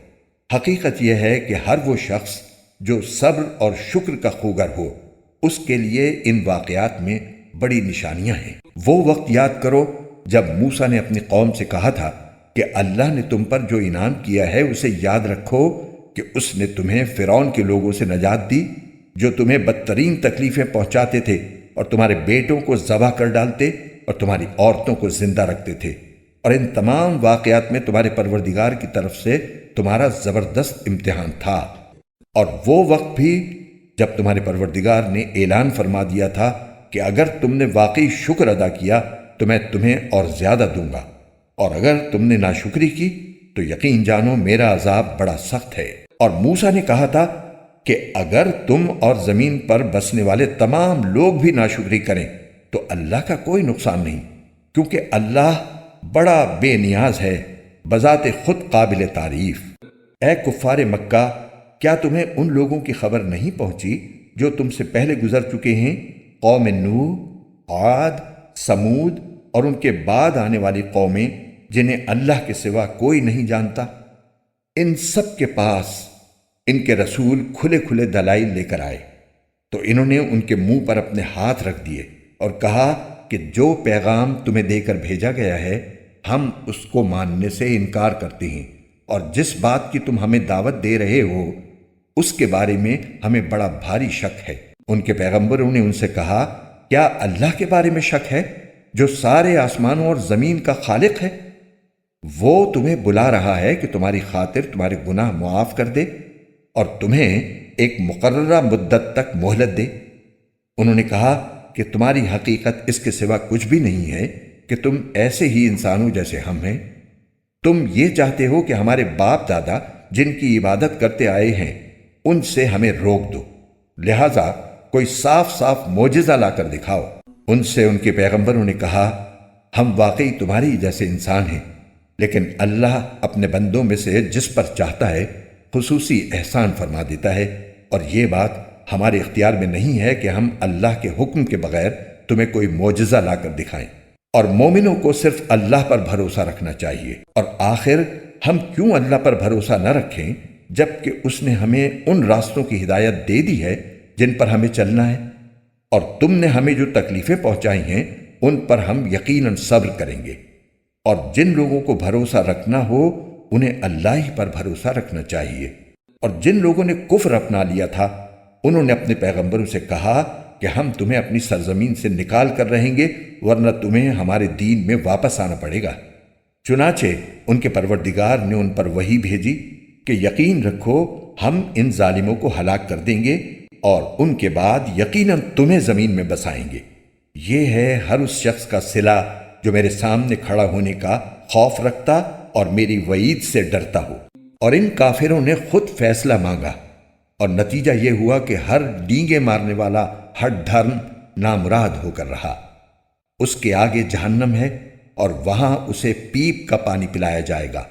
[SPEAKER 1] حقیقت یہ ہے کہ ہر وہ شخص جو صبر اور شکر کا خوگر ہو، اس کے لیے ان واقعات میں بڑی نشانیاں ہیں۔ وہ وقت یاد کرو جب موسیٰ نے اپنی قوم سے کہا تھا کہ اللہ نے تم پر جو انعام کیا ہے اسے یاد رکھو کہ اس نے تمہیں فرعون کے لوگوں سے نجات دی جو تمہیں بدترین تکلیفیں پہنچاتے تھے اور تمہارے بیٹوں کو ذبح کر ڈالتے اور تمہاری عورتوں کو زندہ رکھتے تھے۔ اور ان تمام واقعات میں تمہارے پروردگار کی طرف سے تمہارا زبردست امتحان تھا، اور وہ وقت بھی جب تمہارے پروردگار نے اعلان فرما دیا تھا کہ اگر تم نے واقعی شکر ادا کیا تو میں تمہیں اور زیادہ دوں گا، اور اگر تم نے ناشکری کی تو یقین جانو میرا عذاب بڑا سخت ہے۔ اور موسیٰ نے کہا تھا کہ اگر تم اور زمین پر بسنے والے تمام لوگ بھی ناشکری کریں تو اللہ کا کوئی نقصان نہیں، کیونکہ اللہ بڑا بے نیاز ہے، بذات خود قابل تعریف۔ اے کفار مکہ، کیا تمہیں ان لوگوں کی خبر نہیں پہنچی جو تم سے پہلے گزر چکے ہیں، قوم نوح، عاد، سمود اور ان کے بعد آنے والی قومیں جنہیں اللہ کے سوا کوئی نہیں جانتا؟ ان سب کے پاس ان کے رسول کھلے کھلے دلائل لے کر آئے تو انہوں نے ان کے منہ پر اپنے ہاتھ رکھ دیے اور کہا کہ جو پیغام تمہیں دے کر بھیجا گیا ہے ہم اس کو ماننے سے انکار کرتے ہیں، اور جس بات کی تم ہمیں دعوت دے رہے ہو اس کے بارے میں ہمیں بڑا بھاری شک ہے۔ ان کے پیغمبروں نے ان سے کہا، کیا اللہ کے بارے میں شک ہے جو سارے آسمانوں اور زمین کا خالق ہے؟ وہ تمہیں بلا رہا ہے کہ تمہاری خاطر تمہارے گناہ معاف کر دے اور تمہیں ایک مقررہ مدت تک مہلت دے۔ انہوں نے کہا کہ تمہاری حقیقت اس کے سوا کچھ بھی نہیں ہے کہ تم ایسے ہی انسانوں جیسے ہم ہیں۔ تم یہ چاہتے ہو کہ ہمارے باپ دادا جن کی عبادت کرتے آئے ہیں ان سے ہمیں روک دو، لہذا کوئی صاف صاف معجزہ لا کر دکھاؤ۔ ان سے ان کے پیغمبروں نے کہا، ہم واقعی تمہاری جیسے انسان ہیں، لیکن اللہ اپنے بندوں میں سے جس پر چاہتا ہے خصوصی احسان فرما دیتا ہے، اور یہ بات ہمارے اختیار میں نہیں ہے کہ ہم اللہ کے حکم کے بغیر تمہیں کوئی معجزہ لا کر دکھائیں۔ اور مومنوں کو صرف اللہ پر بھروسہ رکھنا چاہیے۔ اور آخر ہم کیوں اللہ پر بھروسہ نہ رکھیں جبکہ اس نے ہمیں ان راستوں کی ہدایت دے دی ہے جن پر ہمیں چلنا ہے، اور تم نے ہمیں جو تکلیفیں پہنچائی ہیں ان پر ہم یقیناً صبر کریں گے۔ اور جن لوگوں کو بھروسہ رکھنا ہو انہیں اللہ ہی پر بھروسہ رکھنا چاہیے۔ اور جن لوگوں نے کفر اپنا لیا تھا انہوں نے اپنے پیغمبروں سے کہا کہ ہم تمہیں اپنی سرزمین سے نکال کر رہیں گے، ورنہ تمہیں ہمارے دین میں واپس آنا پڑے گا۔ چنانچہ ان کے پروردگار نے ان پر وحی بھیجی کہ یقین رکھو ہم ان ظالموں کو ہلاک کر دیں گے اور ان کے بعد یقیناً تمہیں زمین میں بسائیں گے۔ یہ ہے ہر اس شخص کا صلہ جو میرے سامنے کھڑا ہونے کا خوف رکھتا اور میری وعید سے ڈرتا ہو۔ اور ان کافروں نے خود فیصلہ مانگا اور نتیجہ یہ ہوا کہ ہر ڈینگے مارنے والا ہٹ دھرم نامراد ہو کر رہا۔ اس کے آگے جہنم ہے اور وہاں اسے پیپ کا پانی پلایا جائے گا۔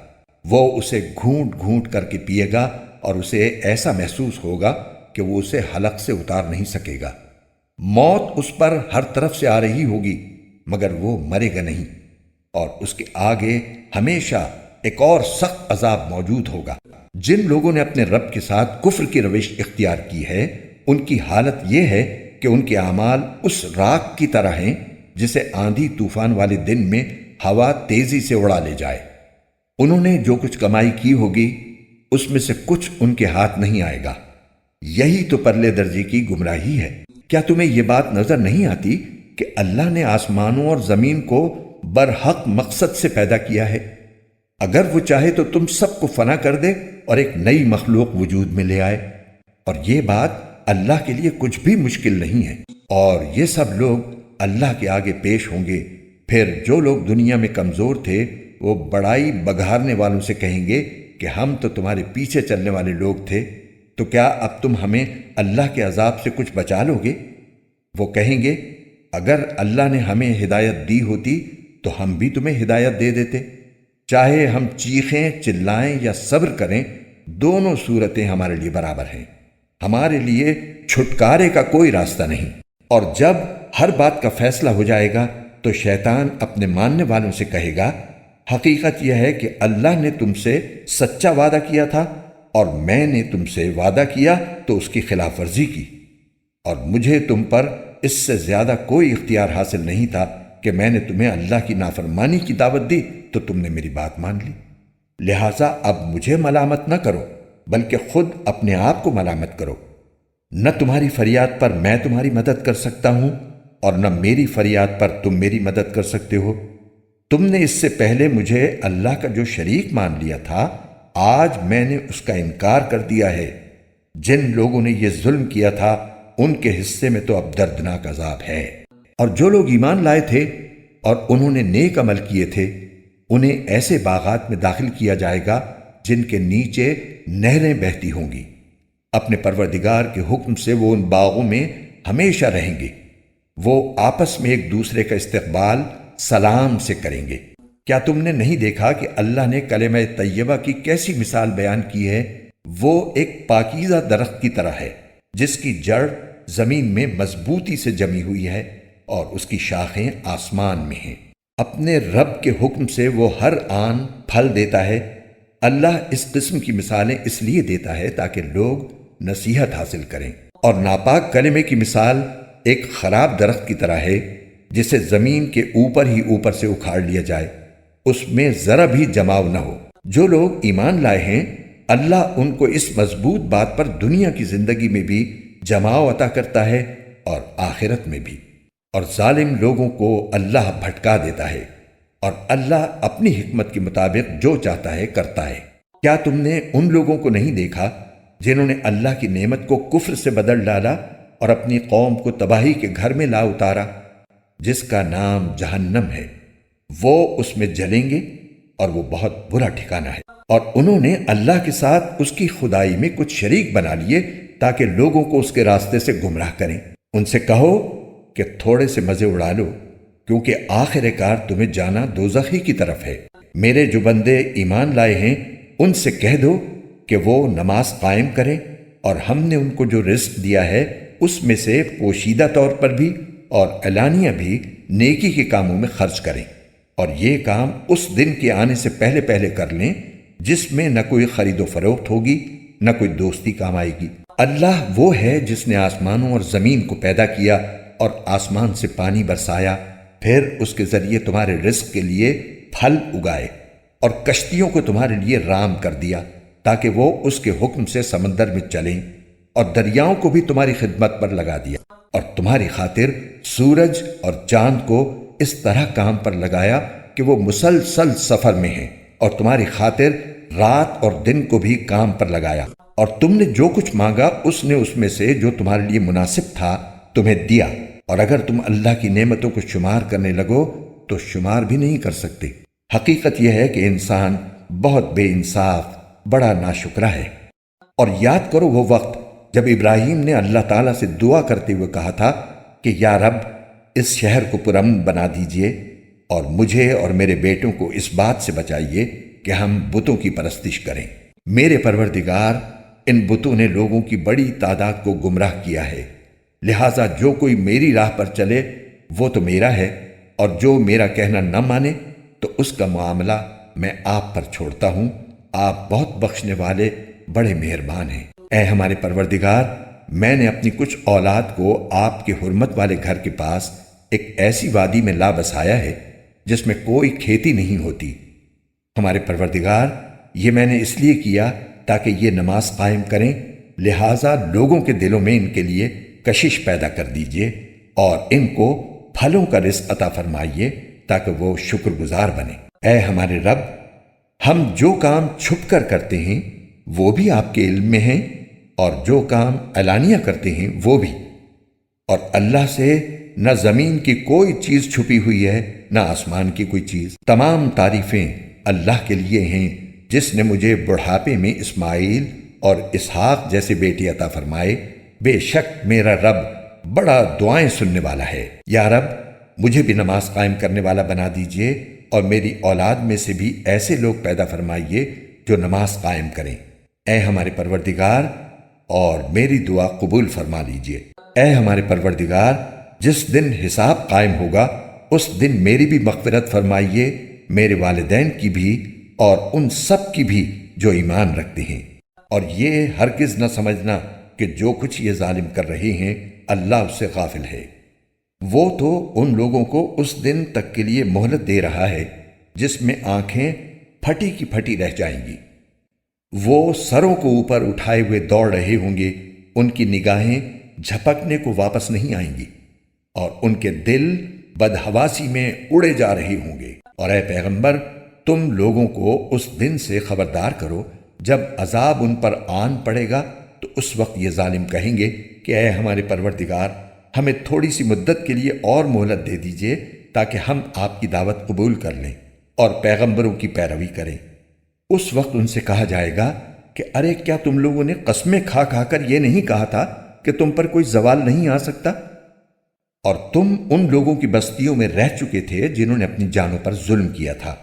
[SPEAKER 1] وہ اسے گھونٹ گھونٹ کر کے پیے گا اور اسے ایسا محسوس ہوگا کہ وہ اسے حلق سے اتار نہیں سکے گا۔ موت اس پر ہر طرف سے آ رہی ہوگی مگر وہ مرے گا نہیں، اور اس کے آگے ہمیشہ ایک اور سخت عذاب موجود ہوگا۔ جن لوگوں نے اپنے رب کے ساتھ کفر کی روش اختیار کی ہے، ان کی حالت یہ ہے کہ ان کے اعمال اس راکھ کی طرح ہیں جسے آندھی طوفان والے دن میں ہوا تیزی سے اڑا لے جائے۔ انہوں نے جو کچھ کمائی کی ہوگی اس میں سے کچھ ان کے ہاتھ نہیں آئے گا۔ یہی تو پرلے درجے کی گمراہی ہے۔ کیا تمہیں یہ بات نظر نہیں آتی کہ اللہ نے آسمانوں اور زمین کو برحق مقصد سے پیدا کیا ہے؟ اگر وہ چاہے تو تم سب کو فنا کر دے اور ایک نئی مخلوق وجود میں لے آئے، اور یہ بات اللہ کے لیے کچھ بھی مشکل نہیں ہے۔ اور یہ سب لوگ اللہ کے آگے پیش ہوں گے۔ پھر جو لوگ دنیا میں کمزور تھے وہ بڑائی بگھارنے والوں سے کہیں گے کہ ہم تو تمہارے پیچھے چلنے والے لوگ تھے، تو کیا اب تم ہمیں اللہ کے عذاب سے کچھ بچا لو گے؟ وہ کہیں گے اگر اللہ نے ہمیں ہدایت دی ہوتی تو ہم بھی تمہیں ہدایت دے دیتے۔ چاہے ہم چیخیں، چلائیں یا صبر کریں، دونوں صورتیں ہمارے لیے برابر ہیں۔ ہمارے لیے چھٹکارے کا کوئی راستہ نہیں۔ اور جب ہر بات کا فیصلہ ہو جائے گا تو شیطان اپنے ماننے والوں سے کہے گا حقیقت یہ ہے کہ اللہ نے تم سے سچا وعدہ کیا تھا اور میں نے تم سے وعدہ کیا تو اس کی خلاف ورزی کی، اور مجھے تم پر اس سے زیادہ کوئی اختیار حاصل نہیں تھا کہ میں نے تمہیں اللہ کی نافرمانی کی دعوت دی تو تم نے میری بات مان لی۔ لہٰذا اب مجھے ملامت نہ کرو بلکہ خود اپنے آپ کو ملامت کرو۔ نہ تمہاری فریاد پر میں تمہاری مدد کر سکتا ہوں اور نہ میری فریاد پر تم میری مدد کر سکتے ہو۔ تم نے اس سے پہلے مجھے اللہ کا جو شریک مان لیا تھا، آج میں نے اس کا انکار کر دیا ہے۔ جن لوگوں نے یہ ظلم کیا تھا ان کے حصے میں تو اب دردناک عذاب ہے۔ اور جو لوگ ایمان لائے تھے اور انہوں نے نیک عمل کیے تھے، انہیں ایسے باغات میں داخل کیا جائے گا جن کے نیچے نہریں بہتی ہوں گی۔ اپنے پروردگار کے حکم سے وہ ان باغوں میں ہمیشہ رہیں گے۔ وہ آپس میں ایک دوسرے کا استقبال سلام سے کریں گے۔ کیا تم نے نہیں دیکھا کہ اللہ نے کلمہ طیبہ کی کیسی مثال بیان کی ہے؟ وہ ایک پاکیزہ درخت کی طرح ہے جس کی جڑ زمین میں مضبوطی سے جمی ہوئی ہے اور اس کی شاخیں آسمان میں ہیں۔ اپنے رب کے حکم سے وہ ہر آن پھل دیتا ہے۔ اللہ اس قسم کی مثالیں اس لیے دیتا ہے تاکہ لوگ نصیحت حاصل کریں۔ اور ناپاک کلمے کی مثال ایک خراب درخت کی طرح ہے جسے زمین کے اوپر ہی اوپر سے اکھاڑ لیا جائے، اس میں ذرا بھی جماؤ نہ ہو۔ جو لوگ ایمان لائے ہیں اللہ ان کو اس مضبوط بات پر دنیا کی زندگی میں بھی جماؤ عطا کرتا ہے اور آخرت میں بھی۔ اور ظالم لوگوں کو اللہ بھٹکا دیتا ہے، اور اللہ اپنی حکمت کے مطابق جو چاہتا ہے کرتا ہے۔ کیا تم نے ان لوگوں کو نہیں دیکھا جنہوں نے اللہ کی نعمت کو کفر سے بدل ڈالا اور اپنی قوم کو تباہی کے گھر میں لا اتارا جس کا نام جہنم ہے؟ وہ اس میں جلیں گے اور وہ بہت برا ٹھکانہ ہے۔ اور انہوں نے اللہ کے ساتھ اس کی خدائی میں کچھ شریک بنا لیے تاکہ لوگوں کو اس کے راستے سے گمراہ کریں۔ ان سے کہو کہ تھوڑے سے مزے اڑا لو، کیونکہ آخر کار تمہیں جانا دوزخی کی طرف ہے۔ میرے جو بندے ایمان لائے ہیں ان سے کہہ دو کہ وہ نماز قائم کریں، اور ہم نے ان کو جو رزق دیا ہے اس میں سے پوشیدہ طور پر بھی اور اعلانیہ بھی نیکی کے کاموں میں خرچ کریں، اور یہ کام اس دن کے آنے سے پہلے پہلے کر لیں جس میں نہ کوئی خرید و فروخت ہوگی نہ کوئی دوستی کام آئے گی۔ اللہ وہ ہے جس نے آسمانوں اور زمین کو پیدا کیا اور آسمان سے پانی برسایا، پھر اس کے ذریعے تمہارے رزق کے لیے پھل اگائے، اور کشتیوں کو تمہارے لیے رام کر دیا تاکہ وہ اس کے حکم سے سمندر میں چلیں۔ اور دریاؤں کو بھی تمہاری خدمت پر لگا دیا، اور تمہاری خاطر سورج اور چاند کو اس طرح کام پر لگایا کہ وہ مسلسل سفر میں ہیں، اور تمہاری خاطر رات اور دن کو بھی کام پر لگایا، اور تم نے جو کچھ مانگا اس نے اس میں سے جو تمہارے لیے مناسب تھا تمہیں دیا، اور اگر تم اللہ کی نعمتوں کو شمار کرنے لگو تو شمار بھی نہیں کر سکتے۔ حقیقت یہ ہے کہ انسان بہت بے انصاف، بڑا ناشکرا ہے۔ اور یاد کرو وہ وقت جب ابراہیم نے اللہ تعالیٰ سے دعا کرتے ہوئے کہا تھا کہ یا رب اس شہر کو پرامن بنا دیجئے اور مجھے اور میرے بیٹوں کو اس بات سے بچائیے کہ ہم بتوں کی پرستش کریں۔ میرے پروردگار، ان بتوں نے لوگوں کی بڑی تعداد کو گمراہ کیا ہے، لہٰذا جو کوئی میری راہ پر چلے وہ تو میرا ہے، اور جو میرا کہنا نہ مانے تو اس کا معاملہ میں آپ پر چھوڑتا ہوں۔ آپ بہت بخشنے والے، بڑے مہربان ہیں۔ اے ہمارے پروردگار، میں نے اپنی کچھ اولاد کو آپ کے حرمت والے گھر کے پاس ایک ایسی وادی میں لا بسایا ہے جس میں کوئی کھیتی نہیں ہوتی۔ ہمارے پروردگار، یہ میں نے اس لیے کیا تاکہ یہ نماز قائم کریں، لہٰذا لوگوں کے دلوں میں ان کے لیے کشش پیدا کر دیجئے اور ان کو پھلوں کا رزق عطا فرمائیے تاکہ وہ شکر گزار بنے۔ اے ہمارے رب، ہم جو کام چھپ کر کرتے ہیں وہ بھی آپ کے علم میں ہیں، اور جو کام علانیہ کرتے ہیں وہ بھی، اور اللہ سے نہ زمین کی کوئی چیز چھپی ہوئی ہے نہ آسمان کی کوئی چیز۔ تمام تعریفیں اللہ کے لیے ہیں جس نے مجھے بڑھاپے میں اسماعیل اور اسحاق جیسے بیٹے عطا فرمائے۔ بے شک میرا رب بڑا دعائیں سننے والا ہے۔ یا رب، مجھے بھی نماز قائم کرنے والا بنا دیجئے، اور میری اولاد میں سے بھی ایسے لوگ پیدا فرمائیے جو نماز قائم کریں۔ اے ہمارے پروردگار، اور میری دعا قبول فرما لیجئے۔ اے ہمارے پروردگار، جس دن حساب قائم ہوگا اس دن میری بھی مغفرت فرمائیے، میرے والدین کی بھی اور ان سب کی بھی جو ایمان رکھتے ہیں۔ اور یہ ہرگز نہ سمجھنا کہ جو کچھ یہ ظالم کر رہے ہیں اللہ اس سے غافل ہے۔ وہ تو ان لوگوں کو اس دن تک کے لیے مہلت دے رہا ہے جس میں آنکھیں پھٹی کی پھٹی رہ جائیں گی۔ وہ سروں کو اوپر اٹھائے ہوئے دوڑ رہے ہوں گے، ان کی نگاہیں جھپکنے کو واپس نہیں آئیں گی، اور ان کے دل بدحواسی میں اڑے جا رہے ہوں گے۔ اور اے پیغمبر، تم لوگوں کو اس دن سے خبردار کرو جب عذاب ان پر آن پڑے گا تو اس وقت یہ ظالم کہیں گے کہ اے ہمارے پروردگار، ہمیں تھوڑی سی مدت کے لیے اور مہلت دے دیجئے تاکہ ہم آپ کی دعوت قبول کر لیں اور پیغمبروں کی پیروی کریں۔ اس وقت ان سے کہا جائے گا کہ ارے کیا تم لوگوں نے قسمیں کھا کھا کر یہ نہیں کہا تھا کہ تم پر کوئی زوال نہیں آ سکتا؟ اور تم ان لوگوں کی بستیوں میں رہ چکے تھے جنہوں نے اپنی جانوں پر ظلم کیا تھا،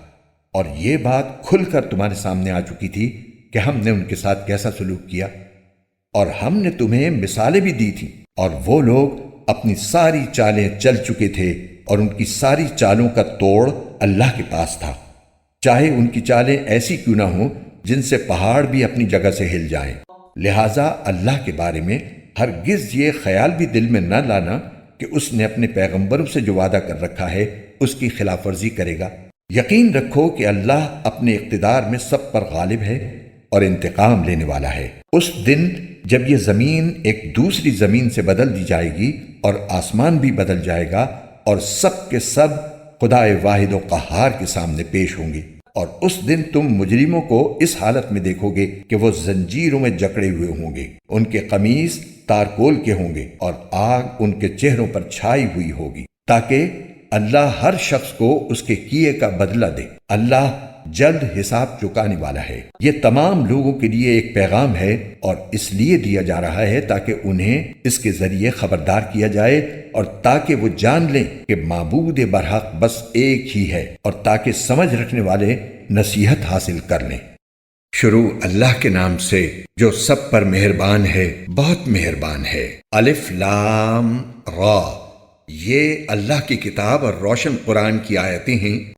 [SPEAKER 1] اور یہ بات کھل کر تمہارے سامنے آ چکی تھی کہ ہم نے ان کے ساتھ کیسا سلوک کیا، اور ہم نے تمہیں مثالیں بھی دی تھیں، اور وہ لوگ اپنی ساری چالیں چل چکے تھے، اور ان کی ساری چالوں کا توڑ اللہ کے پاس تھا، چاہے ان کی چالیں ایسی کیوں نہ ہوں جن سے پہاڑ بھی اپنی جگہ سے ہل جائیں۔ لہٰذا اللہ کے بارے میں ہرگز یہ خیال بھی دل میں نہ لانا کہ اس نے اپنے پیغمبروں سے جو وعدہ کر رکھا ہے اس کی خلاف ورزی کرے گا۔ یقین رکھو کہ اللہ اپنے اقتدار میں سب پر غالب ہے اور انتقام لینے والا ہے۔ اس دن جب یہ زمین ایک دوسری زمین سے بدل دی جائے گی اور آسمان بھی بدل جائے گا، اور سب کے سب خدائے واحد و قہار کے سامنے پیش ہوں گے، اور اس دن تم مجرموں کو اس حالت میں دیکھو گے کہ وہ زنجیروں میں جکڑے ہوئے ہوں گے، ان کے قمیص تارکول کے ہوں گے، اور آگ ان کے چہروں پر چھائی ہوئی ہوگی، تاکہ اللہ ہر شخص کو اس کے کیے کا بدلہ دے۔ اللہ جلد حساب چکانے والا ہے۔ یہ تمام لوگوں کے لیے ایک پیغام ہے، اور اس لیے دیا جا رہا ہے تاکہ انہیں اس کے ذریعے خبردار کیا جائے، اور تاکہ وہ جان لیں کہ معبود برحق بس ایک ہی ہے، اور تاکہ سمجھ رکھنے والے نصیحت حاصل کر لیں۔ شروع اللہ کے نام سے جو سب پر مہربان ہے، بہت مہربان ہے۔ الف لام را، یہ اللہ کی کتاب اور روشن قرآن کی آیتیں ہیں